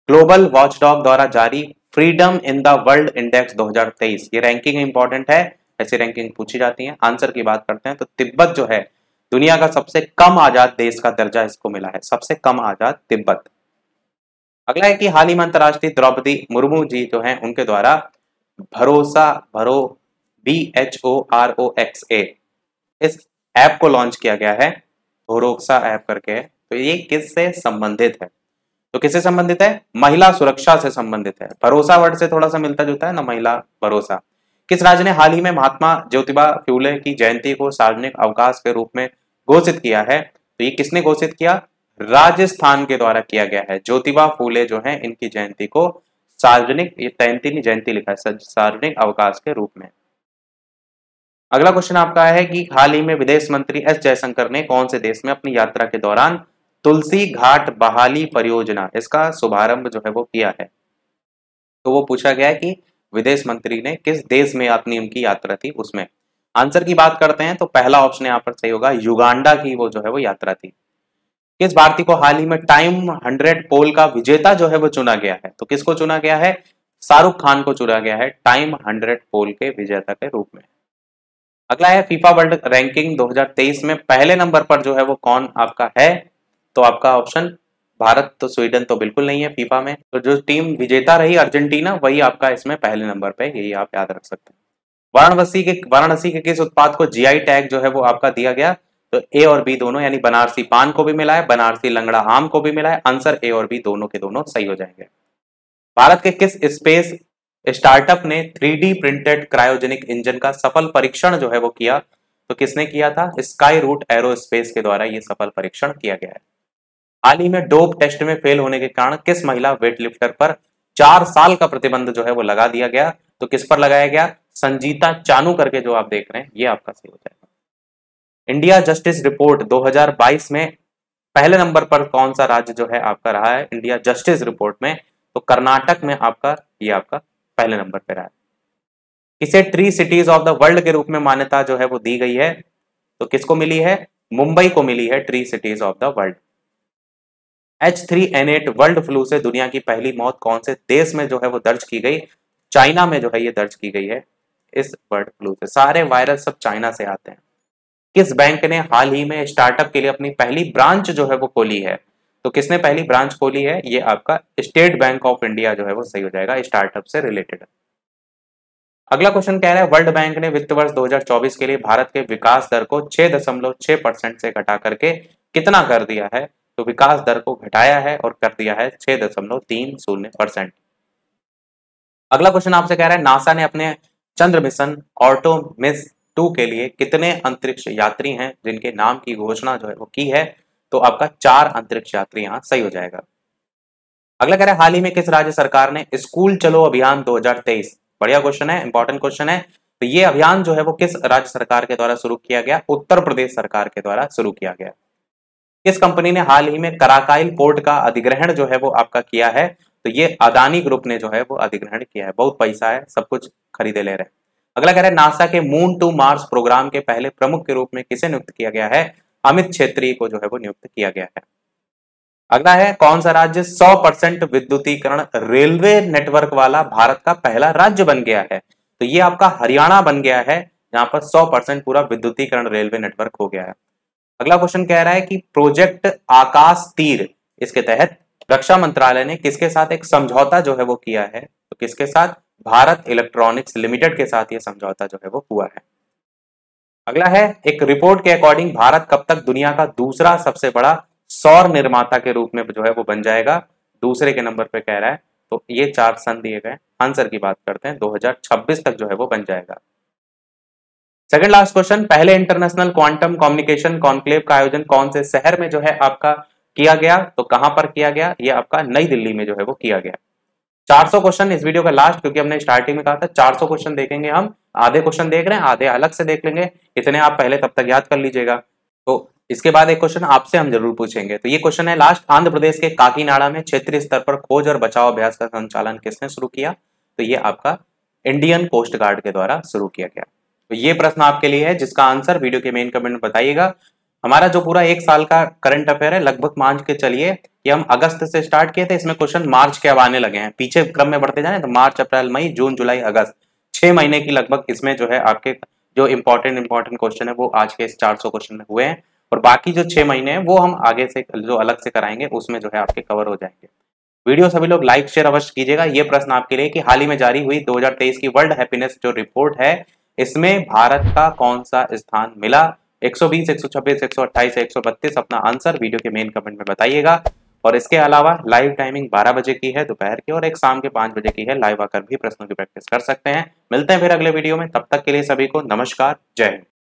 ग्लोबल वॉचडॉग द्वारा जारी freedom in the world index 2023 ये रैंकिंग इंपॉर्टेंट है, ऐसी रैंकिंग पूछी जाती है। आंसर की बात करते हैं तो तिब्बत जो है दुनिया का सबसे कम आजाद देश का दर्जा इसको मिला है, सबसे कम आजाद तिब्बत। अगला है कि हाल ही में अंतरराष्ट्रीय द्रौपदी मुर्मू जी जो हैं उनके द्वारा BHOROXA इस ऐप को लॉन्च किया गया है, भरोसा ऐप करके है। तो ये किससे संबंधित है? तो किससे संबंधित है? महिला सुरक्षा से संबंधित है। भरोसा वर्ड से थोड़ा सा मिलता जुलता है ना, महिला भरोसा। किस राज्य ने हाल ही में महात्मा ज्योतिबा फूले की जयंती को सार्वजनिक अवकाश के रूप में घोषित किया है? तो ये किसने घोषित किया? राजस्थान के द्वारा किया गया है। ज्योतिबा फूले जो है इनकी जयंती को सार्वजनिक, ये 33वीं जयंती लिखा है, सार्वजनिक अवकाश के रूप में। अगला क्वेश्चन आपका है कि हाल ही में विदेश मंत्री एस जयशंकर ने कौन से देश में अपनी यात्रा के दौरान तुलसी घाट बहाली परियोजना इसका शुभारंभ जो है वो किया है? तो वो पूछा गया है कि विदेश मंत्री ने किस देश में अपनी उनकी यात्रा थी उसमें। आंसर की बात करते हैं तो पहला ऑप्शन यहाँ पर सही होगा, युगांडा की वो जो है वो यात्रा थी। किस भारतीय को हाल ही में टाइम 100 पोल का विजेता जो है वो चुना गया है? तो किसको चुना गया है? शाहरुख खान को चुना गया है टाइम 100 पोल के विजेता के रूप में। अगला है फीफा वर्ल्ड रैंकिंग 2023 में पहले नंबर पर जो है वो कौन आपका है? तो आपका ऑप्शन भारत, तो स्वीडन तो बिल्कुल नहीं है फीफा में। तो जो टीम विजेता रही अर्जेंटीना वही आपका इसमें पहले नंबर पे, यही आप याद रख सकते हैं। वाराणसी के किस उत्पाद को जीआई टैग जो है वो आपका दिया गया? तो ए और बी दोनों, यानी बनारसी पान को भी मिला है, बनारसी लंगड़ा आम को भी मिला है। आंसर ए और बी दोनों के दोनों सही हो जाएंगे। भारत के किस स्पेस स्टार्टअप ने 3D प्रिंटेड क्रायोजेनिक इंजन का सफल परीक्षण जो है वो किया? तो किसने किया था? स्काई रूट एरोस्पेस के द्वारा ये सफल परीक्षण किया गया है। हाल ही में डोप टेस्ट में फेल होने के कारण किस महिला वेटलिफ्टर पर 4 साल का प्रतिबंध जो है वो लगा दिया गया? तो किस पर लगाया गया? संजीता चानू करके जो आप देख रहे हैं ये आपका सही हो जाएगा। इंडिया जस्टिस रिपोर्ट 2022 में पहले नंबर पर कौन सा राज्य जो है आपका रहा है इंडिया जस्टिस रिपोर्ट में? तो कर्नाटक में आपका ये आपका पहले नंबर पर रहा है। इसे tree cities of the world के रूप में मान्यता जो है वो दी गई है? तो किसको मिली है? मुंबई को मिली है tree cities of the world. H3N8 world flu से दुनिया की पहली मौत कौन से देश में जो है वो दर्ज की गई? चाइना में जो है ये दर्ज की गई है। इस बर्ड फ्लू से सारे वायरस सब चाइना से आते हैं। किस बैंक ने हाल ही में स्टार्टअप के लिए अपनी पहली ब्रांच जो है वो खोली है? तो किसने पहली ब्रांच खोली है? ये आपका स्टेट बैंक ऑफ इंडिया जो है वो सही हो जाएगा, स्टार्टअप से रिलेटेड। अगला क्वेश्चन कह रहा है वर्ल्ड बैंक ने वित्त वर्ष 2024 के लिए भारत के विकास दर को 6.6% से घटा करके कितना कर दिया है? तो विकास दर को घटाया है और कर दिया है 6.30%। अगला क्वेश्चन आपसे कह रहा है नासा ने अपने चंद्र मिशन आर्टेमिस 2 के लिए कितने अंतरिक्ष यात्री हैं जिनके नाम की घोषणा जो है वो की है? तो आपका 4 अंतरिक्ष यात्री यहाँ सही हो जाएगा। अगला कह रहा है हाल ही में किस राज्य सरकार ने स्कूल चलो अभियान 2023, बढ़िया क्वेश्चन है, इंपॉर्टेंट क्वेश्चन है। तो ये अभियान जो है वो किस राज्य सरकार के द्वारा शुरू किया गया? उत्तर प्रदेश सरकार के द्वारा शुरू किया गया। किस कंपनी ने हाल ही में कराकाइल पोर्ट का अधिग्रहण जो है वो आपका किया है? तो ये अदानी ग्रुप ने जो है वो अधिग्रहण किया है, बहुत पैसा है, सब कुछ खरीदे ले रहे हैं। अगला कह रहा है नासा के मून टू मार्स प्रोग्राम के पहले प्रमुख के रूप में किसे नियुक्त किया गया है? अमित छेत्री को जो है वो नियुक्त किया गया है। अगला है कौन सा राज्य 100% विद्युतीकरण रेलवे नेटवर्क वाला भारत का पहला राज्य बन गया है? तो ये आपका हरियाणा बन गया है, जहां पर 100% पूरा विद्युतीकरण रेलवे नेटवर्क हो गया है। अगला क्वेश्चन कह रहा है कि प्रोजेक्ट आकाश तीर, इसके तहत रक्षा मंत्रालय ने किसके साथ एक समझौता जो है वो किया है? तो किसके साथ? भारत इलेक्ट्रॉनिक्स लिमिटेड के साथ ये समझौता जो है वो हुआ है। अगला है एक रिपोर्ट के अकॉर्डिंग भारत कब तक दुनिया का दूसरा सबसे बड़ा सौर निर्माता के रूप में जो है वो बन जाएगा? दूसरे के नंबर पे कह रहा है। तो ये 4 सन दिए गए, आंसर की बात करते हैं 2026 तक जो है वो बन जाएगा। सेकंड लास्ट क्वेश्चन, पहले इंटरनेशनल क्वांटम कम्युनिकेशन कॉन्क्लेव का आयोजन कौन से शहर में जो है आपका किया गया? तो कहां पर किया गया? ये आपका नई दिल्ली में जो है वो किया गया। 400 क्वेश्चन इस वीडियो का लास्ट, क्योंकि हमने स्टार्टिंग में कहा था 400 क्वेश्चन देखेंगे हम, आधे क्वेश्चन देख रहे हैं, आधे अलग से देख लेंगे, इतने आप पहले तब तक याद कर लीजिएगा। तो इसके बाद एक क्वेश्चन आपसे हम जरूर पूछेंगे। तो ये क्वेश्चन है लास्ट, आंध्र प्रदेश के काकीनाडा में क्षेत्रीय स्तर पर खोज और बचाव अभ्यास का संचालन किसने शुरू किया? तो ये आपका इंडियन कोस्ट गार्ड के द्वारा शुरू किया गया। तो ये प्रश्न आपके लिए है, जिसका आंसर वीडियो के मेन कमेंट में बताइएगा। हमारा जो पूरा एक साल का करंट अफेयर है, लगभग मान के चलिए कि हम अगस्त से स्टार्ट किए थे, इसमें क्वेश्चन मार्च के अब आने लगे हैं, पीछे क्रम में बढ़ते जाए तो मार्च, अप्रैल, मई, जून, जुलाई, अगस्त, 6 महीने की लगभग इसमें जो है आपके जो इंपॉर्टेंट क्वेश्चन है वो आज के इस 400 क्वेश्चन में हुए हैं, और बाकी जो 6 महीने हैं वो हम आगे से जो अलग से कराएंगे उसमें जो है आपके कवर हो जाएंगे। वीडियो सभी लोग लाइक शेयर अवश्य कीजिएगा। ये प्रश्न आपके लिए कि हाल ही में जारी हुई 2023 की वर्ल्ड हैप्पीनेस जो रिपोर्ट है, इसमें भारत का कौन सा स्थान मिला? 120, 126, 128, 132 अपना आंसर वीडियो के मेन कमेंट में बताइएगा। और इसके अलावा लाइव टाइमिंग 12 बजे की है दोपहर की, और एक शाम के 5 बजे की है, लाइव आकर भी प्रश्नों की प्रैक्टिस कर सकते हैं। मिलते हैं फिर अगले वीडियो में, तब तक के लिए सभी को नमस्कार, जय हिंद।